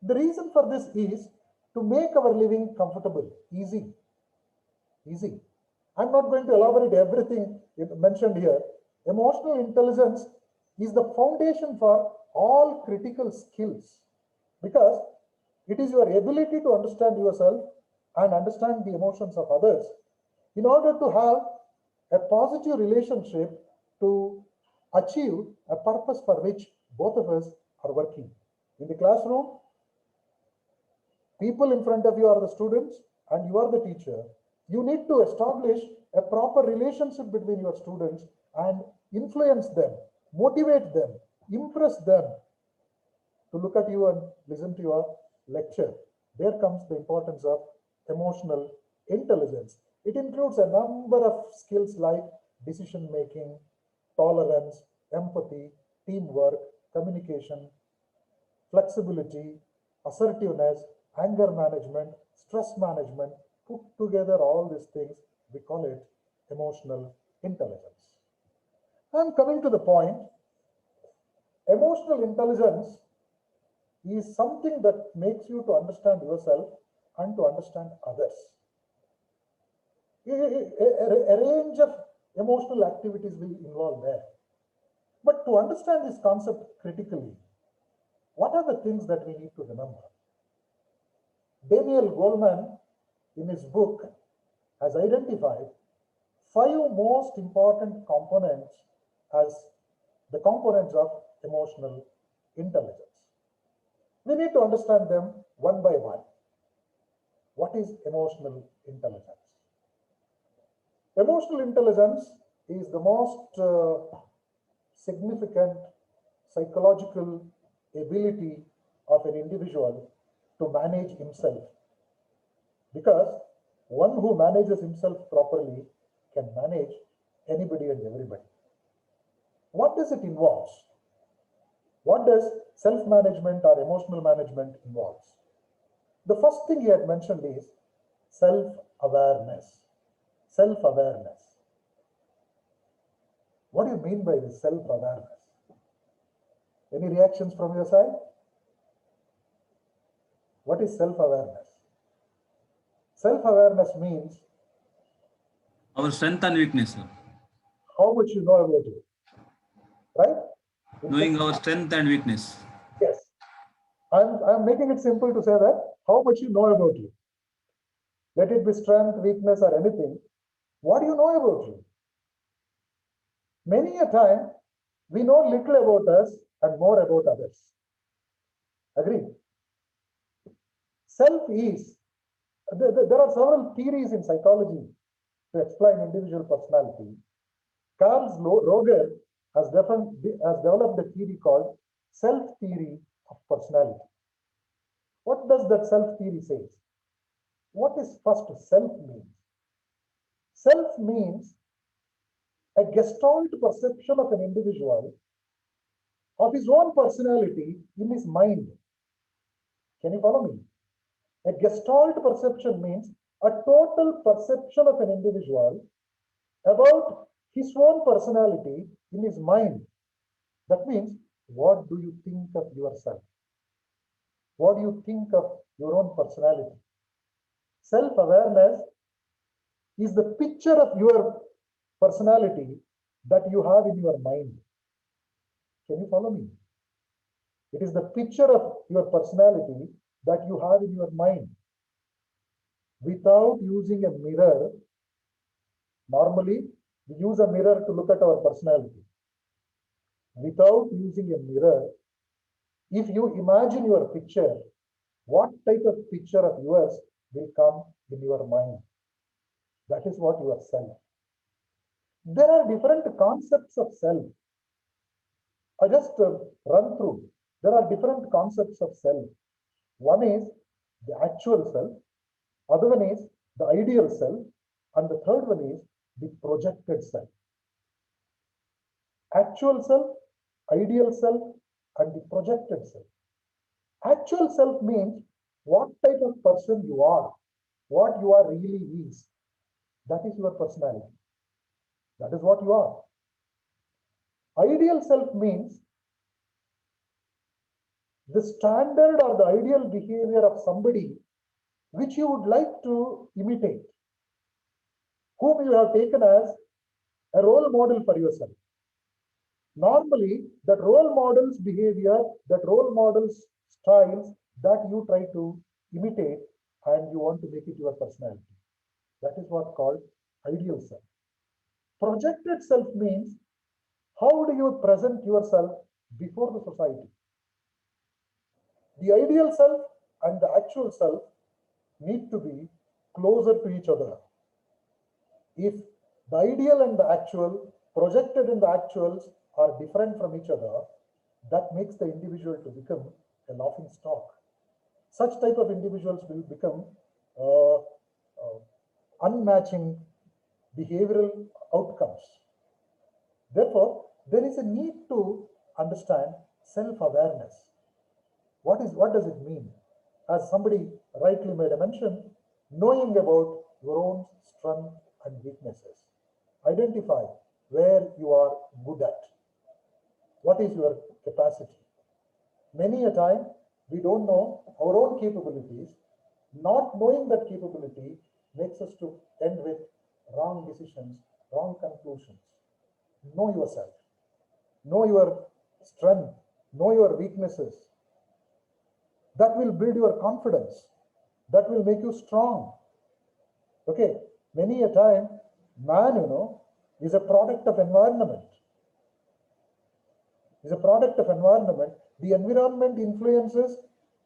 The reason for this is to make our living comfortable, easy. Easy. I'm not going to elaborate everything mentioned here. Emotional intelligence is the foundation for all critical skills, because it is your ability to understand yourself and understand the emotions of others in order to have a positive relationship to achieve a purpose for which both of us are working. In the classroom, people in front of you are the students and you are the teacher. You need to establish a proper relationship between your students and influence them, motivate them, impress them to look at you and listen to your lecture. There comes the importance of emotional intelligence. It includes a number of skills like decision making, tolerance, empathy, teamwork, communication, flexibility, assertiveness, anger management, stress management. Put together all these things, we call it emotional intelligence. I'm coming to the point. Emotional intelligence is something that makes you to understand yourself and to understand others. A range of emotional activities will involve there. But to understand this concept critically, what are the things that we need to remember? Daniel Goleman, in his book, has identified 5 most important components as the components of emotional intelligence. We need to understand them one by one. What is emotional intelligence? Emotional intelligence is the most significant psychological ability of an individual to manage himself, because one who manages himself properly can manage anybody and everybody. What does it involve? What does self-management or emotional management involves? The first thing he had mentioned is self-awareness. Self-awareness. What do you mean by this self-awareness? Any reactions from your side? What is self-awareness? Self-awareness means Our strength and weakness, sir. how much you know about you, right? Knowing our strength and weakness. Yes. I'm making it simple to say that how much you know about you. Let it be strength, weakness, or anything. What do you know about you? Many a time, we know little about us and more about others. Agree? Self is, there are several theories in psychology to explain individual personality. Carl Roger has developed a theory called self-theory of personality. What does that self-theory say? What is first self means? Self means a gestalt perception of an individual of his own personality in his mind. Can you follow me? A gestalt perception means a total perception of an individual about his own personality in his mind. That means, what do you think of yourself? What do you think of your own personality? Self-awareness is the picture of your personality that you have in your mind. Can you follow me? It is the picture of your personality that you have in your mind. Without using a mirror, normally we use a mirror to look at our personality. Without using a mirror, if you imagine your picture, what type of picture of yours will come in your mind? That is what you are self. There are different concepts of self. I just run through. There are different concepts of self. One is the actual self, other one is the ideal self, and the third one is the projected self. Actual self, ideal self, and the projected self. Actual self means what type of person you are, what you are really is. That is your personality. That is what you are. Ideal self means the standard or the ideal behavior of somebody which you would like to imitate, whom you have taken as a role model for yourself. Normally, that role model's behavior, that role model's styles that you try to imitate and you want to make it your personality. That is what called ideal self. Projected self means how do you present yourself before the society? The ideal self and the actual self need to be closer to each other. If the ideal and the actual, projected and the actuals are different from each other, that makes the individual to become a laughing stock. Such type of individuals will become unmatching behavioral outcomes. Therefore, there is a need to understand self-awareness. What does it mean? As somebody rightly made a mention, knowing about your own strength and weaknesses. Identify where you are good at. What is your capacity? Many a time, we don't know our own capabilities. Not knowing that capability makes us to end with wrong decisions, wrong conclusions. Know yourself. Know your strength. Know your weaknesses. That will build your confidence. That will make you strong. Okay, many a time, man, is a product of environment. Is a product of environment. The environment influences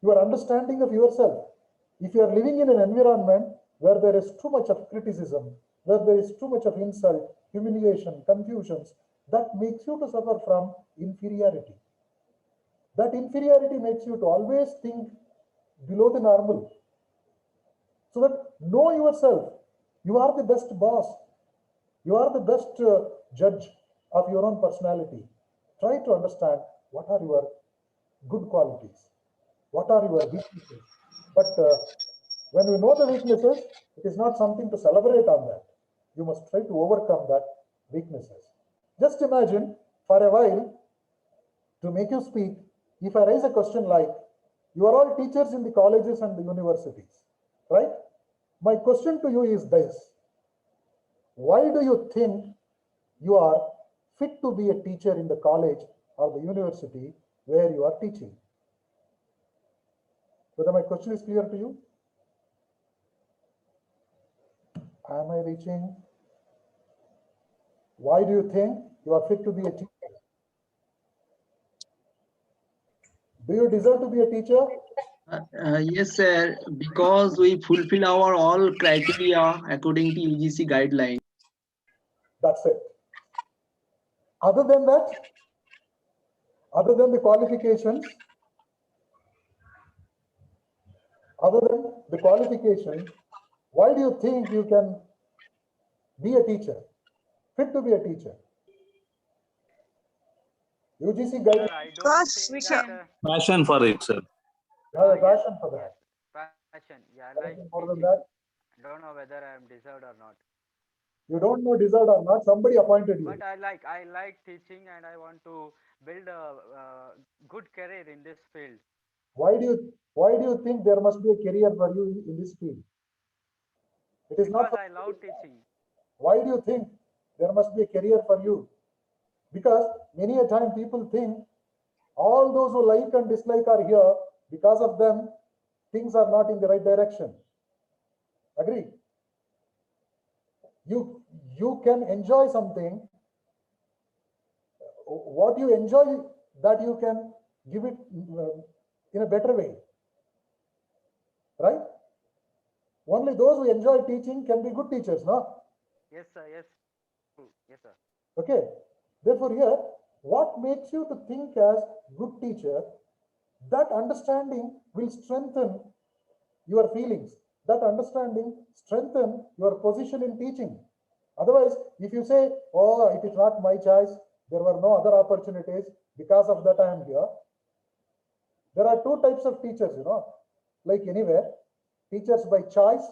your understanding of yourself. If you are living in an environment where there is too much of criticism, where there is too much of insult, humiliation, confusions, that makes you to suffer from inferiority. That inferiority makes you to always think below the normal. So that know yourself. You are the best boss. You are the best judge of your own personality. Try to understand what are your good qualities, what are your weaknesses. But when you know the weaknesses, it is not something to celebrate on that. You must try to overcome that weaknesses. Just imagine for a while, to make you speak, if I raise a question like, you are all teachers in the colleges and the universities, right? My question to you is this: why do you think you are fit to be a teacher in the college or the university where you are teaching? Whether my question is clear to you? Am I reaching? Why do you think you are fit to be a teacher? Do you deserve to be a teacher? Yes, sir. Because we fulfill our all criteria according to UGC guidelines. That's it. Other than that, other than the qualifications, why do you think you can be a teacher, fit to be a teacher? UGC guidelines. I don't Because think we that, can. Passion for it, sir. You have a yes, passion for that. yes, passion. Yeah, I like Anything more than teaching. that? Don't know whether I am deserved or not. You don't know deserved or not. Somebody appointed you. But I like teaching, and I want to build a good career in this field. Why do you think there must be a career for you in this field? It is not. Because I love teaching. Why do you think there must be a career for you? Because many a time people think all those who like and dislike are here, because of them things are not in the right direction. Agree? You can enjoy something. What you enjoy, that you can give it in a better way, right? Only those who enjoy teaching can be good teachers, no? Yes, sir. Yes. Yes, sir. Okay. Therefore, here, what makes you to think as good teacher? That understanding will strengthen your feelings. That understanding strengthen your position in teaching. Otherwise, if you say, oh, it is not my choice, there were no other opportunities, because of that I am here. There are two types of teachers, like anywhere: teachers by choice,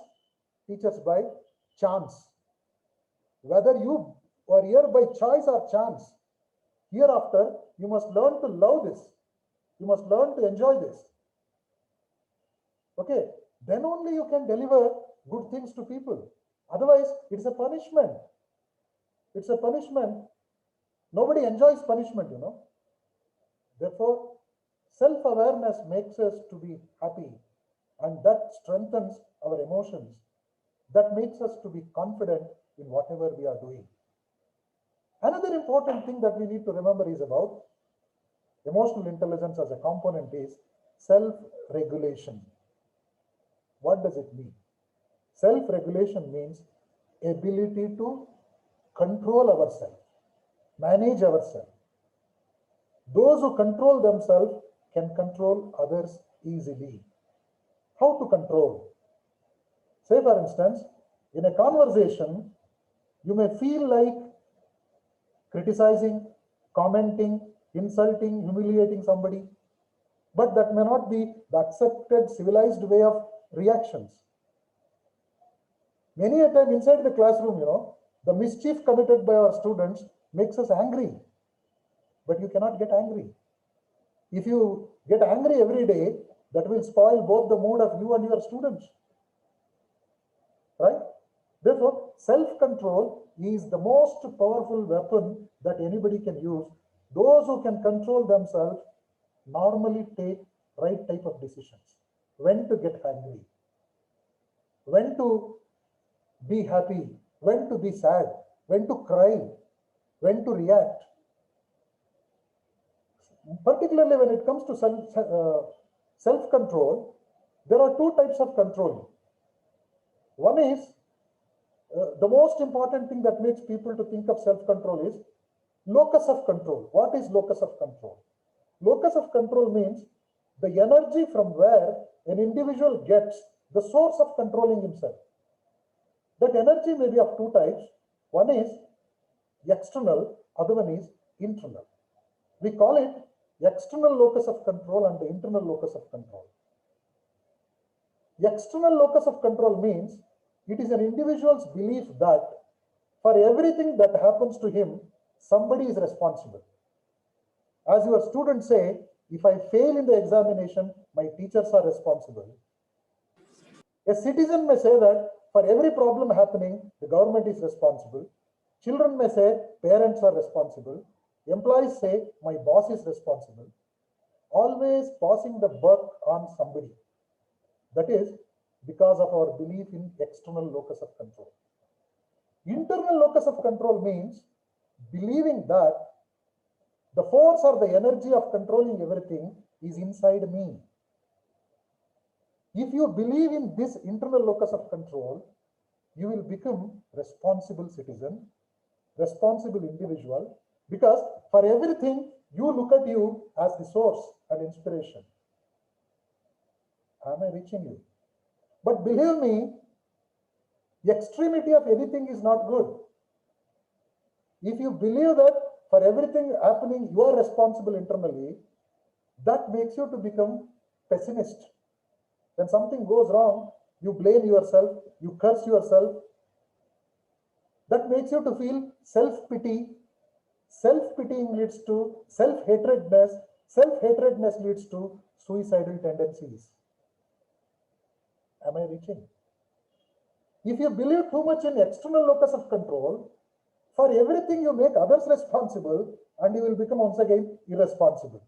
teachers by chance. Whether you are here by choice or chance, hereafter you must learn to love this. You must learn to enjoy this. Okay, then only you can deliver good things to people. Otherwise, it's a punishment. It's a punishment. Nobody enjoys punishment, Therefore, self-awareness makes us to be happy, and that strengthens our emotions. That makes us to be confident in whatever we are doing. Another important thing that we need to remember is about emotional intelligence as a component is self-regulation. What does it mean? Self-regulation means ability to control ourselves, manage ourselves. Those who control themselves can control others easily. How to control? Say, for instance, in a conversation, you may feel like criticizing, commenting, insulting, humiliating somebody, but that may not be the accepted, civilized way of reactions. Many a time inside the classroom, the mischief committed by our students makes us angry, but you cannot get angry. If you get angry every day, that will spoil both the mood of you and your students, right? Therefore, self-control is the most powerful weapon that anybody can use. Those who can control themselves normally take right type of decisions. When to get angry, when to be happy, when to be sad, when to cry, when to react. Particularly when it comes to self-control, There are two types of controlling. One is the most important thing that makes people to think of self-control is locus of control. What is locus of control? Locus of control means the energy from where an individual gets the source of controlling himself. That energy may be of two types. One is external, other one is internal. We call it external locus of control and the internal locus of control. The external locus of control means it is an individual's belief that for everything that happens to him, somebody is responsible. As your students say, if I fail in the examination, my teachers are responsible. A citizen may say that for every problem happening, the government is responsible. Children may say parents are responsible. Employees say my boss is responsible. Always passing the buck on somebody. That is because of our belief in external locus of control. Internal locus of control means believing that the force or the energy of controlling everything is inside me. If you believe in this internal locus of control, you will become responsible citizen, responsible individual, because for everything you look at you as the source and inspiration. Am I reaching you? But believe me, the extremity of anything is not good. If you believe that for everything happening, you are responsible internally, that makes you to become pessimist. When something goes wrong, you blame yourself, you curse yourself. That makes you to feel self-pity. Self-pitying leads to self-hatredness. Self-hatredness leads to suicidal tendencies. Am I reaching? If you believe too much in external locus of control, for everything you make others responsible and you will become once again irresponsible.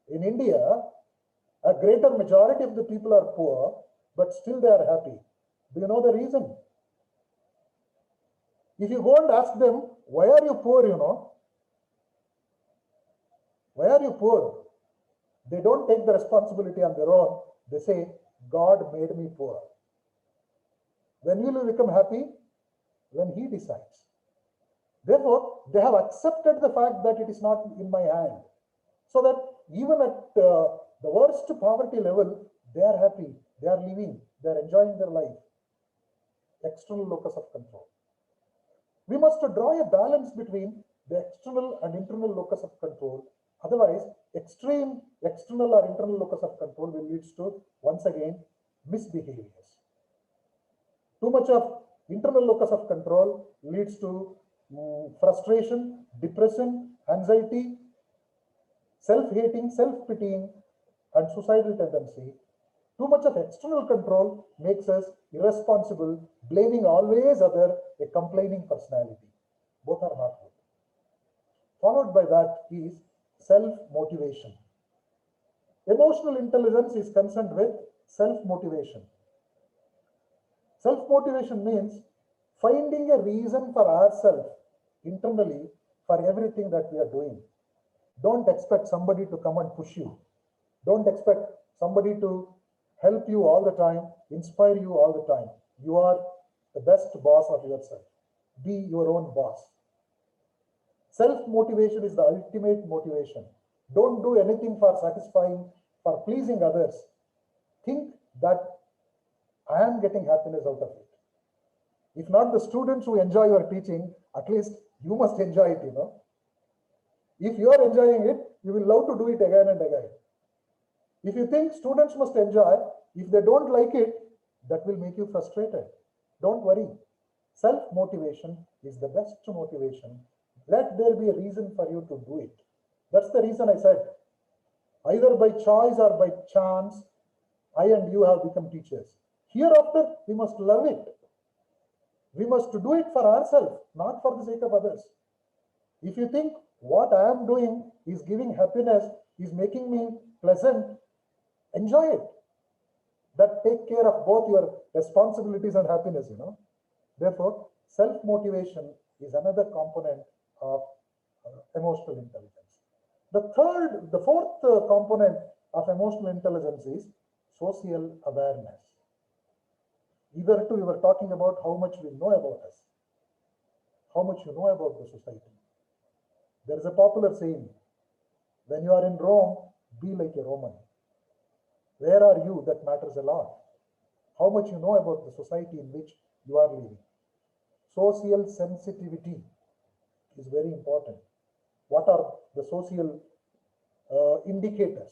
In India, a greater majority of the people are poor, but still they are happy. Do you know the reason? If you go and ask them, why are you poor, why are you poor? They don't take the responsibility on their own. They say, God made me poor. When will you become happy? When He decides. Therefore, they have accepted the fact that it is not in my hand. So that even at the worst poverty level, they are happy, they are living, they are enjoying their life. External locus of control. We must draw a balance between the external and internal locus of control. Otherwise, extreme external or internal locus of control will lead to, once again, misbehaviors. Too much of internal locus of control leads to frustration, depression, anxiety, self-hating, self-pitying, and suicidal tendency. Too much of external control makes us irresponsible, blaming always other, a complaining personality. Both are not good. Followed by that is self-motivation. Emotional intelligence is concerned with self-motivation. Self-motivation means finding a reason for ourselves internally for everything that we are doing. Don't expect somebody to come and push you. Don't expect somebody to help you all the time, inspire you all the time. You are the best boss of yourself. Be your own boss. Self-motivation is the ultimate motivation. Don't do anything for satisfying, for pleasing others. Think that I am getting happiness out of it. If not the students who enjoy your teaching, at least you must enjoy it, If you are enjoying it, you will love to do it again and again. If you think students must enjoy, if they don't like it, that will make you frustrated. Don't worry. Self-motivation is the best motivation. Let there be a reason for you to do it. That's the reason I said, either by choice or by chance, I and you have become teachers. Hereafter, we must love it. We must do it for ourselves, not for the sake of others. If you think what I am doing is giving happiness, is making me pleasant, enjoy it. That take care of both your responsibilities and happiness, Therefore, self-motivation is another component of emotional intelligence. The fourth component of emotional intelligence is social awareness. Either we were talking about how much we know about us, how much you know about the society. There is a popular saying, when you are in Rome, be like a Roman. Where are you? That matters a lot. How much you know about the society in which you are living. Social sensitivity is very important. What are the social indicators,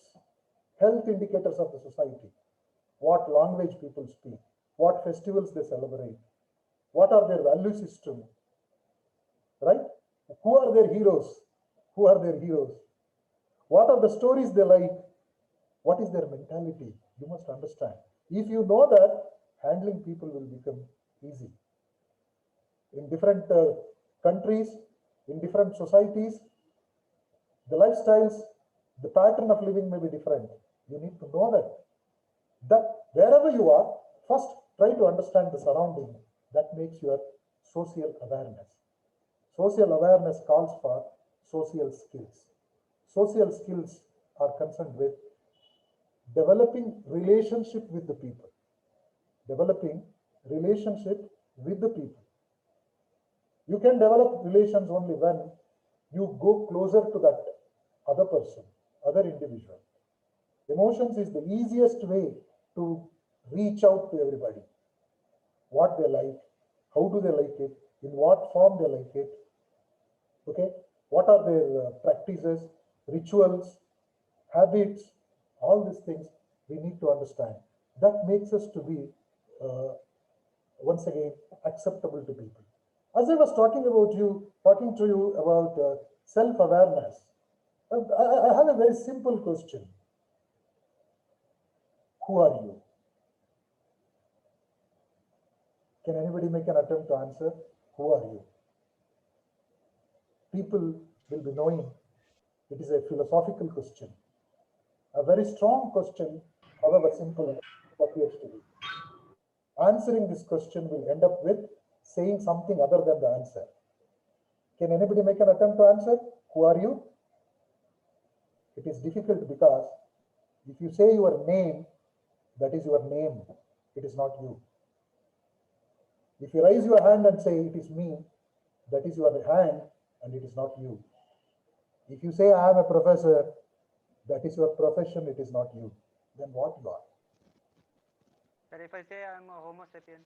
health indicators of the society? What language people speak, what festivals they celebrate, what are their value system, right? Who are their heroes? Who are their heroes? What are the stories they like? What is their mentality? You must understand. If you know that, handling people will become easy. In different countries, in different societies, the lifestyles, the pattern of living may be different. You need to know that wherever you are, first try to understand the surrounding. That makes your social awareness. Social awareness calls for social skills. Social skills are concerned with developing relationship with the people. Developing relationship with the people. You can develop relations only when you go closer to that other person, other individual. Emotions is the easiest way to reach out to everybody. What they like, how do they like it, in what form they like it, okay? What are their practices, rituals, habits, all these things we need to understand. That makes us to be, once again, acceptable to people. As I was talking to you about self-awareness, I have a very simple question. Who are you? Can anybody make an attempt to answer? Who are you? People will be knowing it is a philosophical question. A very strong question, however simple it appears to be. Answering this question will end up with saying something other than the answer. Can anybody make an attempt to answer? Who are you? It is difficult because if you say your name, that is your name. It is not you. If you raise your hand and say it is me, that is your hand and it is not you. If you say I am a professor, that is your profession, it is not you. Then what you are? Sir, if I say I am a Homo sapien?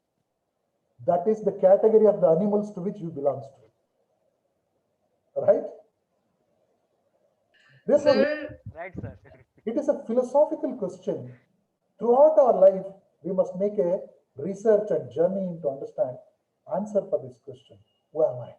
That is the category of the animals to which you belong to. Right? Therefore, Sir, Right, sir. it is a philosophical question. Throughout our life, we must make a research and journey to understand answer for this question. Who am I?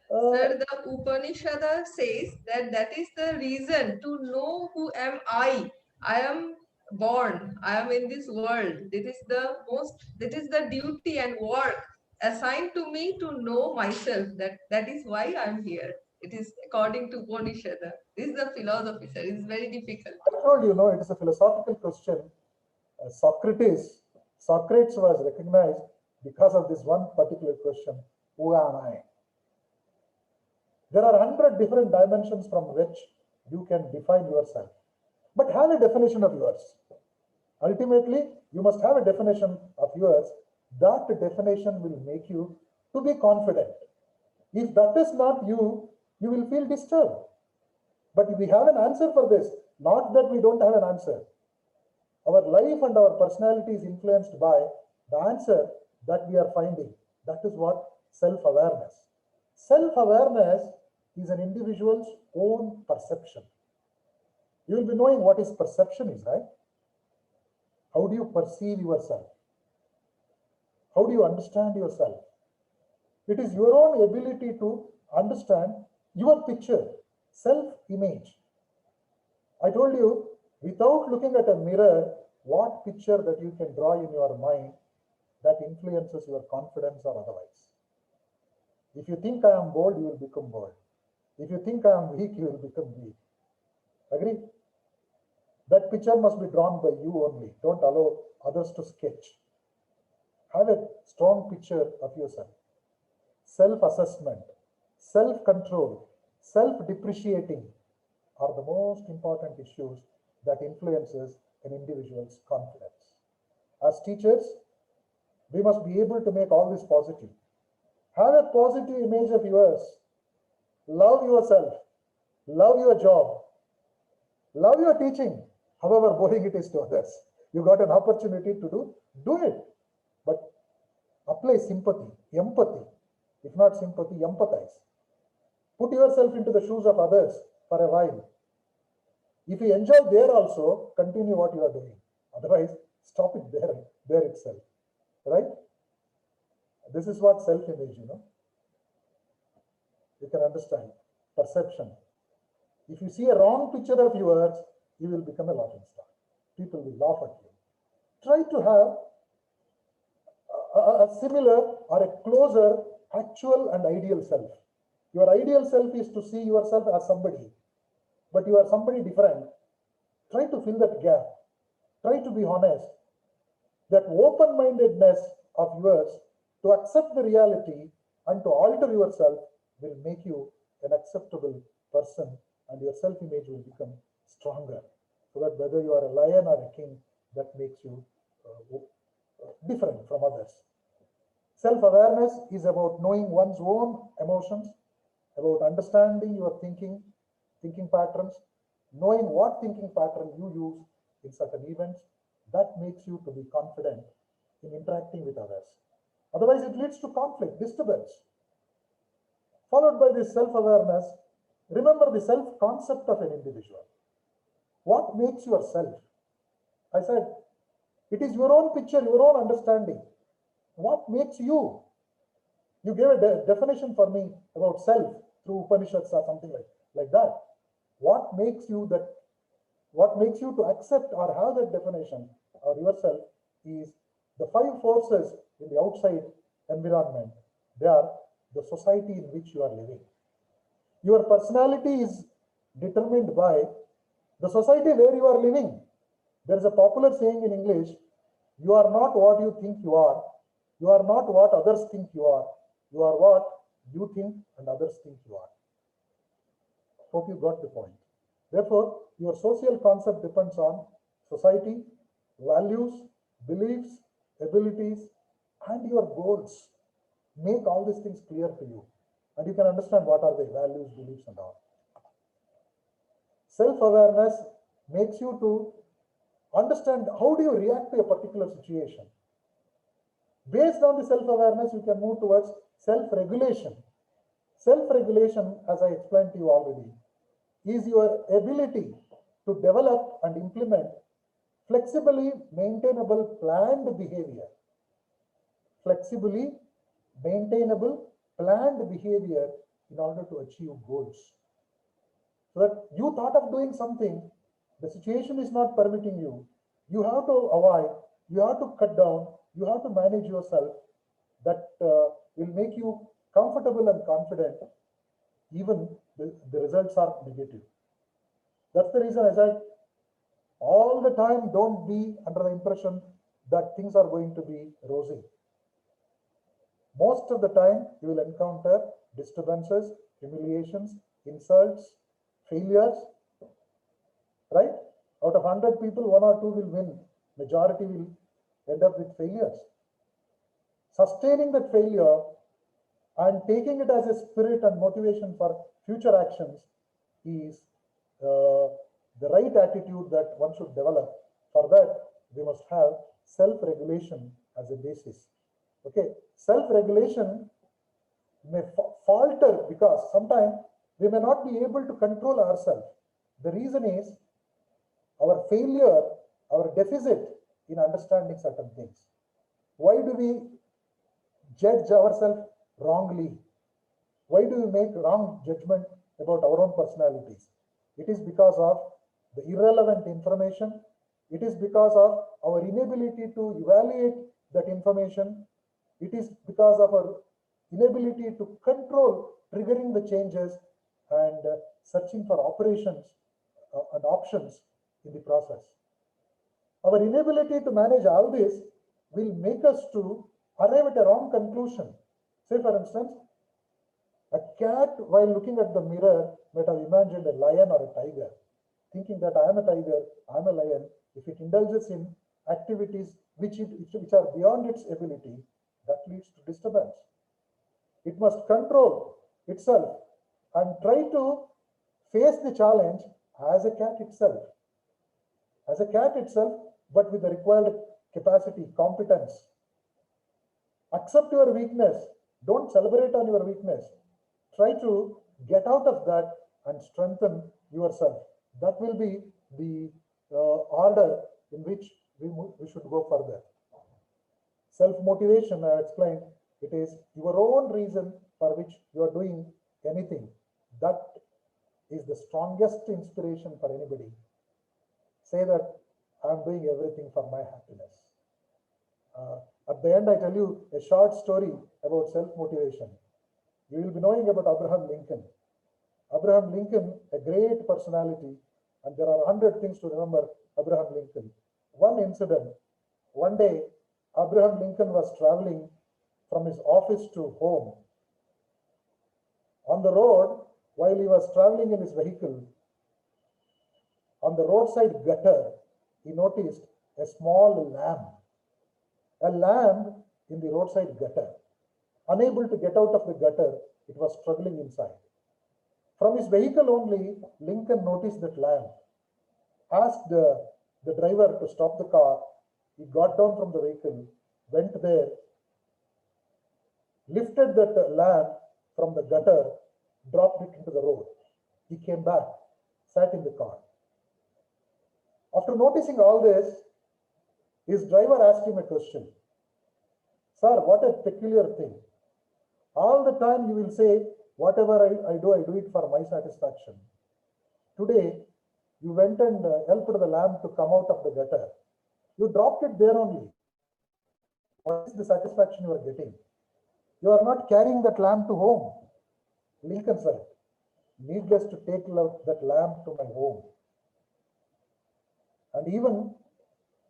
Sir, the Upanishad says that that is the reason to know who am I. I am born. I am in this world. That is the duty and work assigned to me to know myself. That is why I am here. It is according to Upanishad. This is the philosophy, sir. It is very difficult. I told you, it is a philosophical question. Socrates was recognized because of this one particular question, who am I? There are 100 different dimensions from which you can define yourself. But have a definition of yours. Ultimately, you must have a definition of yours. That definition will make you to be confident. If that is not you, you will feel disturbed. But we have an answer for this, not that we don't have an answer. Our life and our personality is influenced by the answer that we are finding. That is what self-awareness. Self-awareness is an individual's own perception. You will be knowing what is perception is, right? How do you perceive yourself? How do you understand yourself? It is your own ability to understand your picture, self-image. I told you, without looking at a mirror, what picture that you can draw in your mind that influences your confidence or otherwise. If you think I am bold, you will become bold. If you think I am weak, you will become weak. Agree? That picture must be drawn by you only. Don't allow others to sketch. Have a strong picture of yourself. Self-assessment, self-control, self-depreciating are the most important issues that influences an individual's confidence. As teachers, we must be able to make all this positive. Have a positive image of yours. Love yourself. Love your job. Love your teaching, however boring it is to others. You got an opportunity to do it. But apply sympathy, empathy. If not sympathy, empathize. Put yourself into the shoes of others for a while. If you enjoy there also, continue what you are doing. Otherwise, stop it there itself. Right? This is what self-image, You can understand. Perception. If you see a wrong picture of yours, you will become a laughing stock. People will laugh at you. Try to have a similar or a closer actual and ideal self. Your ideal self is to see yourself as somebody, but you are somebody different. Try to fill that gap. Try to be honest. That open-mindedness of yours to accept the reality and to alter yourself will make you an acceptable person, and your self-image will become stronger. So that whether you are a lion or a king, that makes you different from others. Self-awareness is about knowing one's own emotions, about understanding your thinking patterns, knowing what thinking pattern you use in certain events. That makes you to be confident in interacting with others. Otherwise, it leads to conflict, disturbance. Followed by this self-awareness, remember the self-concept of an individual. What makes yourself? I said, it is your own picture, your own understanding. What makes you? You gave a definition for me about self through Upanishads or something like that. What makes you that? What makes you to accept or have that definition or yourself is the 5 forces in the outside environment. They are the society in which you are living. Your personality is determined by the society where you are living. There is a popular saying in English, you are not what you think you are. You are not what others think you are. You are what you think and others think you are. Hope you got the point. Therefore, your social concept depends on society, values, beliefs, abilities, and your goals. Make all these things clear to you, and you can understand what are the values, beliefs, and all. Self-awareness makes you to understand how do you react to a particular situation. Based on the self-awareness, you can move towards self-regulation. Self-regulation, as I explained to you already, is your ability to develop and implement flexibly maintainable planned behavior. Flexibly maintainable planned behavior in order to achieve goals. So that you thought of doing something, the situation is not permitting you. You have to avoid, you have to cut down, you have to manage yourself. That will make you comfortable and confident, even the results are negative. That's the reason I said, all the time, don't be under the impression that things are going to be rosy. Most of the time, you will encounter disturbances, humiliations, insults, failures, right? Out of 100 people, 1 or 2 will win. Majority will end up with failures. Sustaining that failure and taking it as a spirit and motivation for future actions is the right attitude that one should develop. For that, we must have self-regulation as a basis. Okay, self-regulation may falter because sometimes we may not be able to control ourselves. The reason is our failure, our deficit in understanding certain things. Why do we judge ourselves wrongly? Why do we make wrong judgment about our own personalities? It is because of the irrelevant information. It is because of our inability to evaluate that information. It is because of our inability to control triggering the changes and searching for operations and options in the process. Our inability to manage all this will make us to arrive at a wrong conclusion. Say for instance, a cat while looking at the mirror might have imagined a lion or a tiger. thinking that I am a tiger, I am a lion, if it indulges in activities which are beyond its ability, that leads to disturbance. It must control itself and try to face the challenge as a cat itself. As a cat itself, but with the required capacity, competence. Accept your weakness. Don't celebrate on your weakness. Try to get out of that and strengthen yourself. That will be the order in which we should go further. Self-motivation, I explained, it is your own reason for which you are doing anything. That is the strongest inspiration for anybody. Say that I am doing everything for my happiness. At the end, I tell you a short story about self-motivation. You will be knowing about Abraham Lincoln. Abraham Lincoln, a great personality, and there are 100 things to remember Abraham Lincoln. One incident, one day, Abraham Lincoln was traveling from his office to home. On the road, while he was traveling in his vehicle, on the roadside gutter, he noticed a small lamb. A lamb in the roadside gutter. Unable to get out of the gutter, it was struggling inside. From his vehicle only, Lincoln noticed that lamb. Asked the driver to stop the car. He got down from the vehicle, went there, lifted that lamb from the gutter, dropped it into the road. He came back, sat in the car. After noticing all this, his driver asked him a question. Sir, what a peculiar thing. All the time you will say, whatever I do it for my satisfaction. Today, you went and helped the lamb to come out of the gutter. You dropped it there only. What is the satisfaction you are getting? You are not carrying that lamb to home. Lincoln said, needless to take that lamb to my home. And even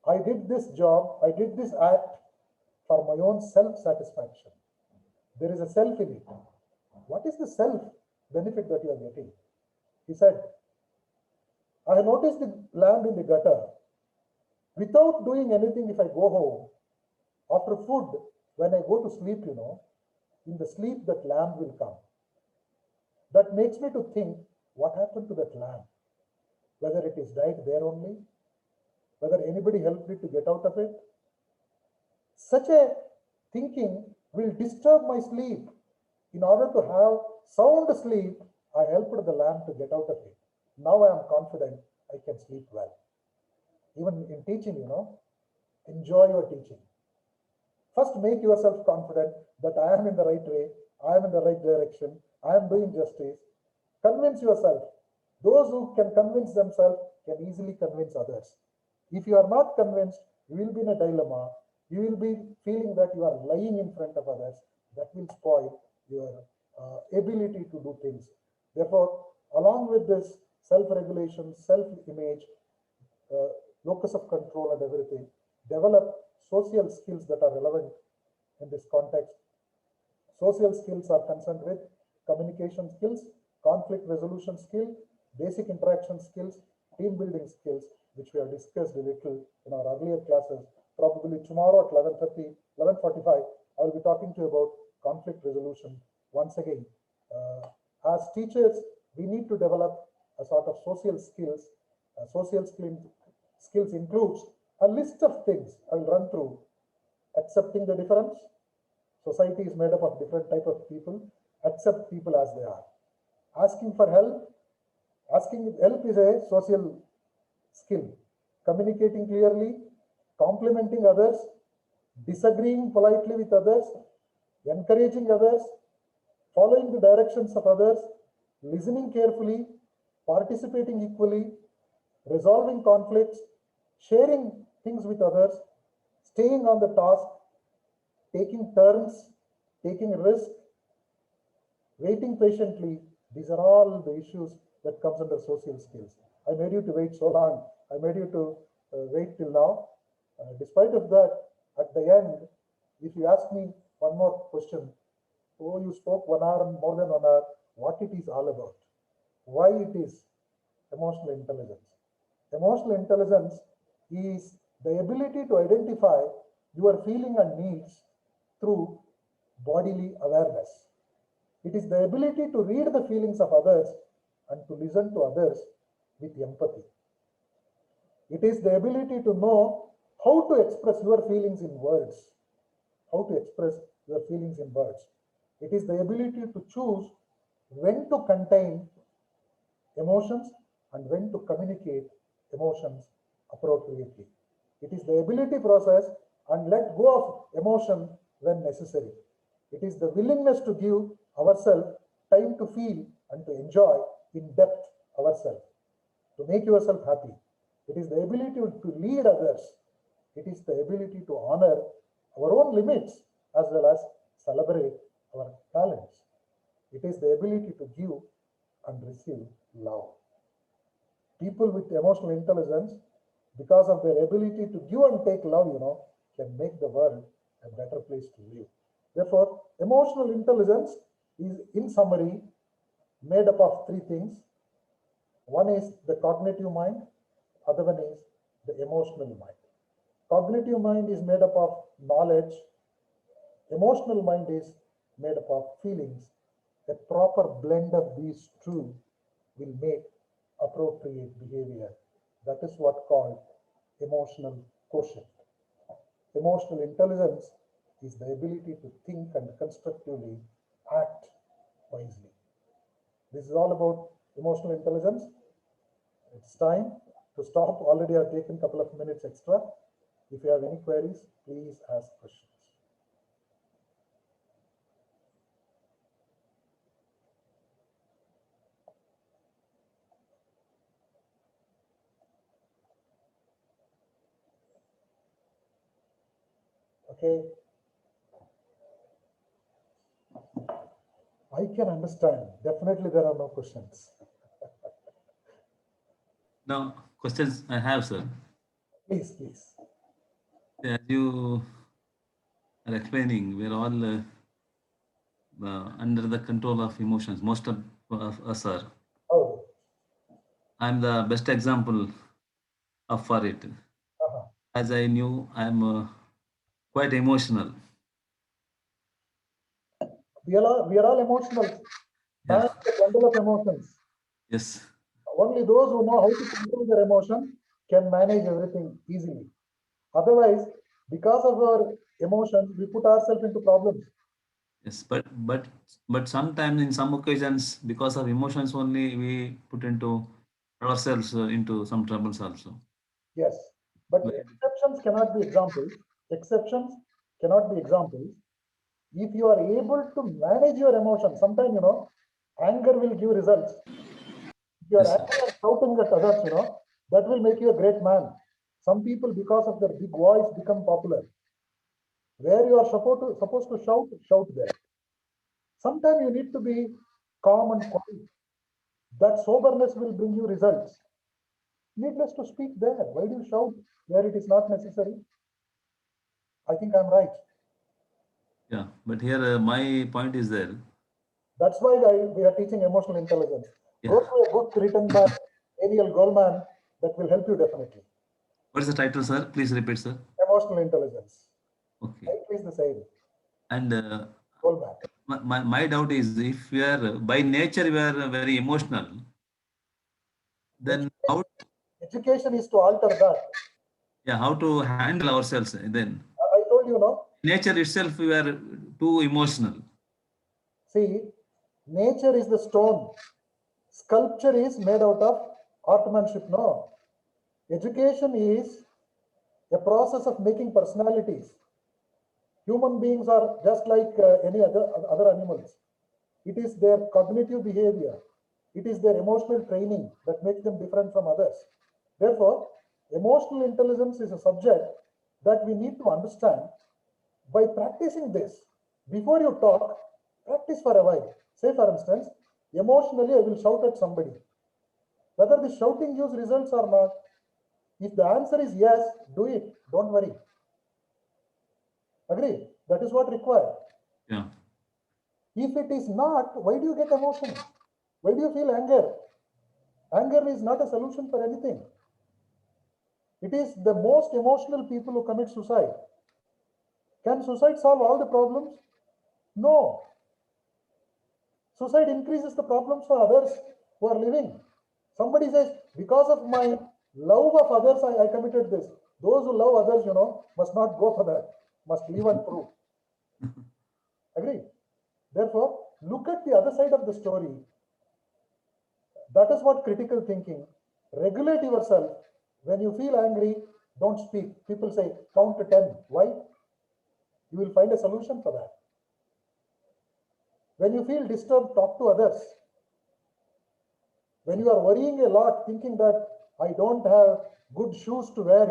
I did this job, I did this act for my own self-satisfaction. There is a self in it. What is the self benefit that you are getting? He said, I noticed the lamb in the gutter. Without doing anything, if I go home, after food, when I go to sleep, in the sleep that lamb will come. That makes me to think, what happened to that lamb? Whether it is died there only, whether anybody helped it to get out of it. Such a thinking will disturb my sleep. In order to have sound sleep, I helped the lamb to get out of it. Now I am confident I can sleep well. Even in teaching, enjoy your teaching. First, make yourself confident that I am in the right way, I am in the right direction, I am doing justice. Convince yourself. Those who can convince themselves can easily convince others. If you are not convinced, you will be in a dilemma. You will be feeling that you are lying in front of others. That will spoil your ability to do things. Therefore, along with this self-regulation, self-image, locus of control and everything, develop social skills that are relevant in this context. Social skills are concerned with communication skills, conflict resolution skill, basic interaction skills, team building skills, which we have discussed a little in our earlier classes. Probably tomorrow at 11:30, 11:45, I will be talking to you about conflict resolution. Once again, as teachers, we need to develop a sort of social skills. Social skills includes a list of things I will run through. Accepting the difference. Society is made up of different type of people. Accept people as they are. Asking for help. Asking help is a social skill. Communicating clearly, complimenting others, disagreeing politely with others, encouraging others, following the directions of others, listening carefully, participating equally, resolving conflicts, sharing things with others, staying on the task, taking turns, taking risk, waiting patiently. These are all the issues that comes under social skills. I made you to wait so long. I made you to wait till now. Despite of that, at the end, if you ask me one more question, oh, you spoke 1 hour and more than 1 hour, what it is all about, why it is Emotional intelligence. Emotional intelligence is the ability to identify your feeling and needs through bodily awareness. It is the ability to read the feelings of others and to listen to others with empathy. It is the ability to know how to express your feelings in words. How to express your feelings in words. It is the ability to choose when to contain emotions and when to communicate emotions appropriately. It is the ability process and let go of emotion when necessary. It is the willingness to give ourselves time to feel and to enjoy in depth ourselves, to make yourself happy. It is the ability to lead others. It is the ability to honor our own limits as well as celebrate our talents. It is the ability to give and receive love. People with emotional intelligence, because of their ability to give and take love, can make the world a better place to live. Therefore, emotional intelligence is, in summary, made up of three things. One is the cognitive mind, other one is the emotional mind. Cognitive mind is made up of knowledge. Emotional mind is made up of feelings. A proper blend of these two will make appropriate behavior. That is what called emotional quotient. Emotional intelligence is the ability to think and constructively act wisely. This is all about emotional intelligence. It's time to stop. Already I've taken a couple of minutes extra. If you have any queries, please ask questions. Okay. I can understand. Definitely there are no questions. No questions I have, sir. Please, please. As you are explaining, we're all under the control of emotions. Most of us are. Oh. I'm the best example for it. As I knew, I'm quite emotional. We are all emotional. Man is a bundle of emotions. Yes. Only those who know how to control their emotion can manage everything easily. Otherwise, because of our emotions, we put ourselves into problems. Yes, but sometimes in some occasions, because of emotions only, we put into ourselves into some troubles also. Yes, but exceptions cannot be examples. Exceptions cannot be examples. If you are able to manage your emotions, sometimes anger will give results. If you are angry and shouting at others, that will make you a great man. Some people, because of their big voice, become popular. Where you are supposed to shout, shout there. Sometimes you need to be calm and quiet. That soberness will bring you results. Needless to speak there. Why do you shout where it is not necessary? I think I'm right. Yeah, but here my point is there. That's why we are teaching emotional intelligence. Yeah. Go to a book written by Daniel Goleman that will help you definitely. What is the title, sir? Please repeat, sir. Emotional intelligence. Okay. Title is the same. And Goleman. my doubt is, if we are by nature we are very emotional, then how? Education is to alter that. Yeah, how to handle ourselves then? I told you, no? Nature itself, we are too emotional. See, nature is the stone. Sculpture is made out of artmanship, no? Education is a process of making personalities. Human beings are just like any other animals. It is their cognitive behavior. It is their emotional training that makes them different from others. Therefore, emotional intelligence is a subject that we need to understand. By practicing this, before you talk, practice for a while. Say, for instance, emotionally, I will shout at somebody. Whether the shouting gives results or not, if the answer is yes, do it. Don't worry. Agree? That is what required. Yeah. If it is not, why do you get emotion? Why do you feel anger? Anger is not a solution for anything. It is the most emotional people who commit suicide. Can suicide solve all the problems? No. Suicide increases the problems for others who are living. Somebody says, because of my love of others, I committed this. Those who love others, must not go for that, must live and prove. Agree? Therefore, look at the other side of the story. That is what critical thinking. Regulate yourself. When you feel angry, don't speak. People say, count to 10. Why? You will find a solution for that. When you feel disturbed, talk to others. When you are worrying a lot, thinking that I don't have good shoes to wear,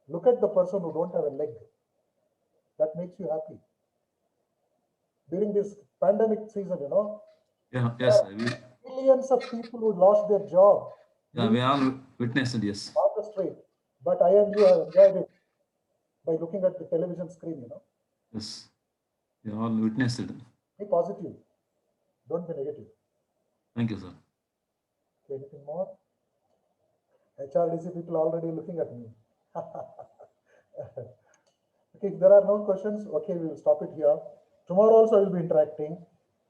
look at the person who don't have a leg. That makes you happy. During this pandemic season, Yeah, yes, millions of people who lost their job. yeah, we all witnessed it, yes. On the street. But I and you have enjoyed it by looking at the television screen, Yes, we all witnessed it. Be positive. Don't be negative. Thank you, sir. Okay, anything more? HRDC people already looking at me. Okay, if there are no questions, okay, we will stop it here. Tomorrow also I will be interacting.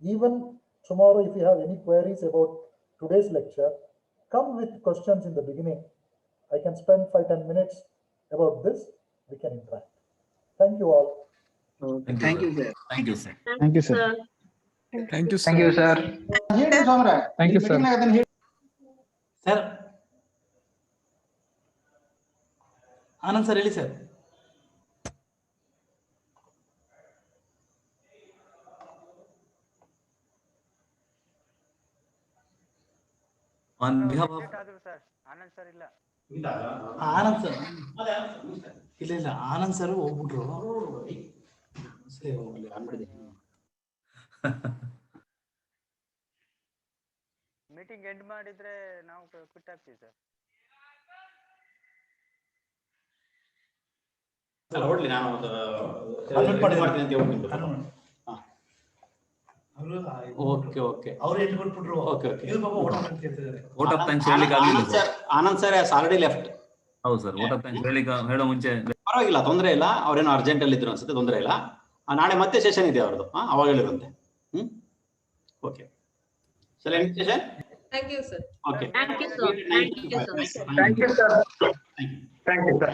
Even tomorrow, if you have any queries about today's lecture, come with questions in the beginning. I can spend 5-10 minutes about this. We can interact. Thank you all. Okay. Thank you, sir. Thank you, sir. Thank you, sir. Thank you, sir. Thank you, sir. Thank you, sir. Sir, Anand sir, really, sir. On behalf of sir Anand sir ಇಲ್ಲ Anand sir ಇಲ್ಲ ಇಲ್ಲ Anand sir ಹೋಗ್ಬಿಟ್ರು meeting end ಮಾಡಿದ್ರೆ ನಾವು quit ಆಗ್ತೀವಿ sir ಅಲ್ಲ ಹೊಡ್ಲಿ ನಾನು admit ಮಾಡ್ತೀನಿ ಅಂತ ಹೇಳ್ತೀನಿ ಓಕೆ ಓಕೆ ಅವ್ರು ಎಷ್ಟು ಕೊಟ್ಬಿಟ್ರು ಓಕೆ ಓಕೆ ಇವ್ರು ಪಾಪ ಓಟ್ ಹಾಕಿ ಕೇಳ್ತಿದ್ದಾರೆ ವೋಟ್ ಆಫ್ ಥ್ಯಾಂಕ್ಸ್ ಹೇಳಿಕ್ಕೆ ಆಗಲಿಲ್ಲ sir. Anand sir already left. ಹೌದು ಸರ್, ವೋಟ್ ಆಫ್ ಥ್ಯಾಂಕ್ಸ್ ಹೇಳೋ ಮುಂಚೆ ಪರವಾಗಿಲ್ಲ, ತೊಂದರೆ ಇಲ್ಲ. ಅವ್ರೇನೋ ಅರ್ಜೆಂಟ್ ಅಲ್ಲಿ ಇದ್ರು ಅನ್ಸುತ್ತೆ, ತೊಂದರೆ ಇಲ್ಲ. ನಾಳೆ ಮತ್ತೆ ಸೆಷನ್ ಇದೆ ಅವ್ರದ್ದು, ಅವಾಗ ಹೇಳಿರಂತೆ. Okay sir, end session. Thank you, sir. Okay Thank you, sir. Thank you, sir. Thank you, sir. Thank you, sir.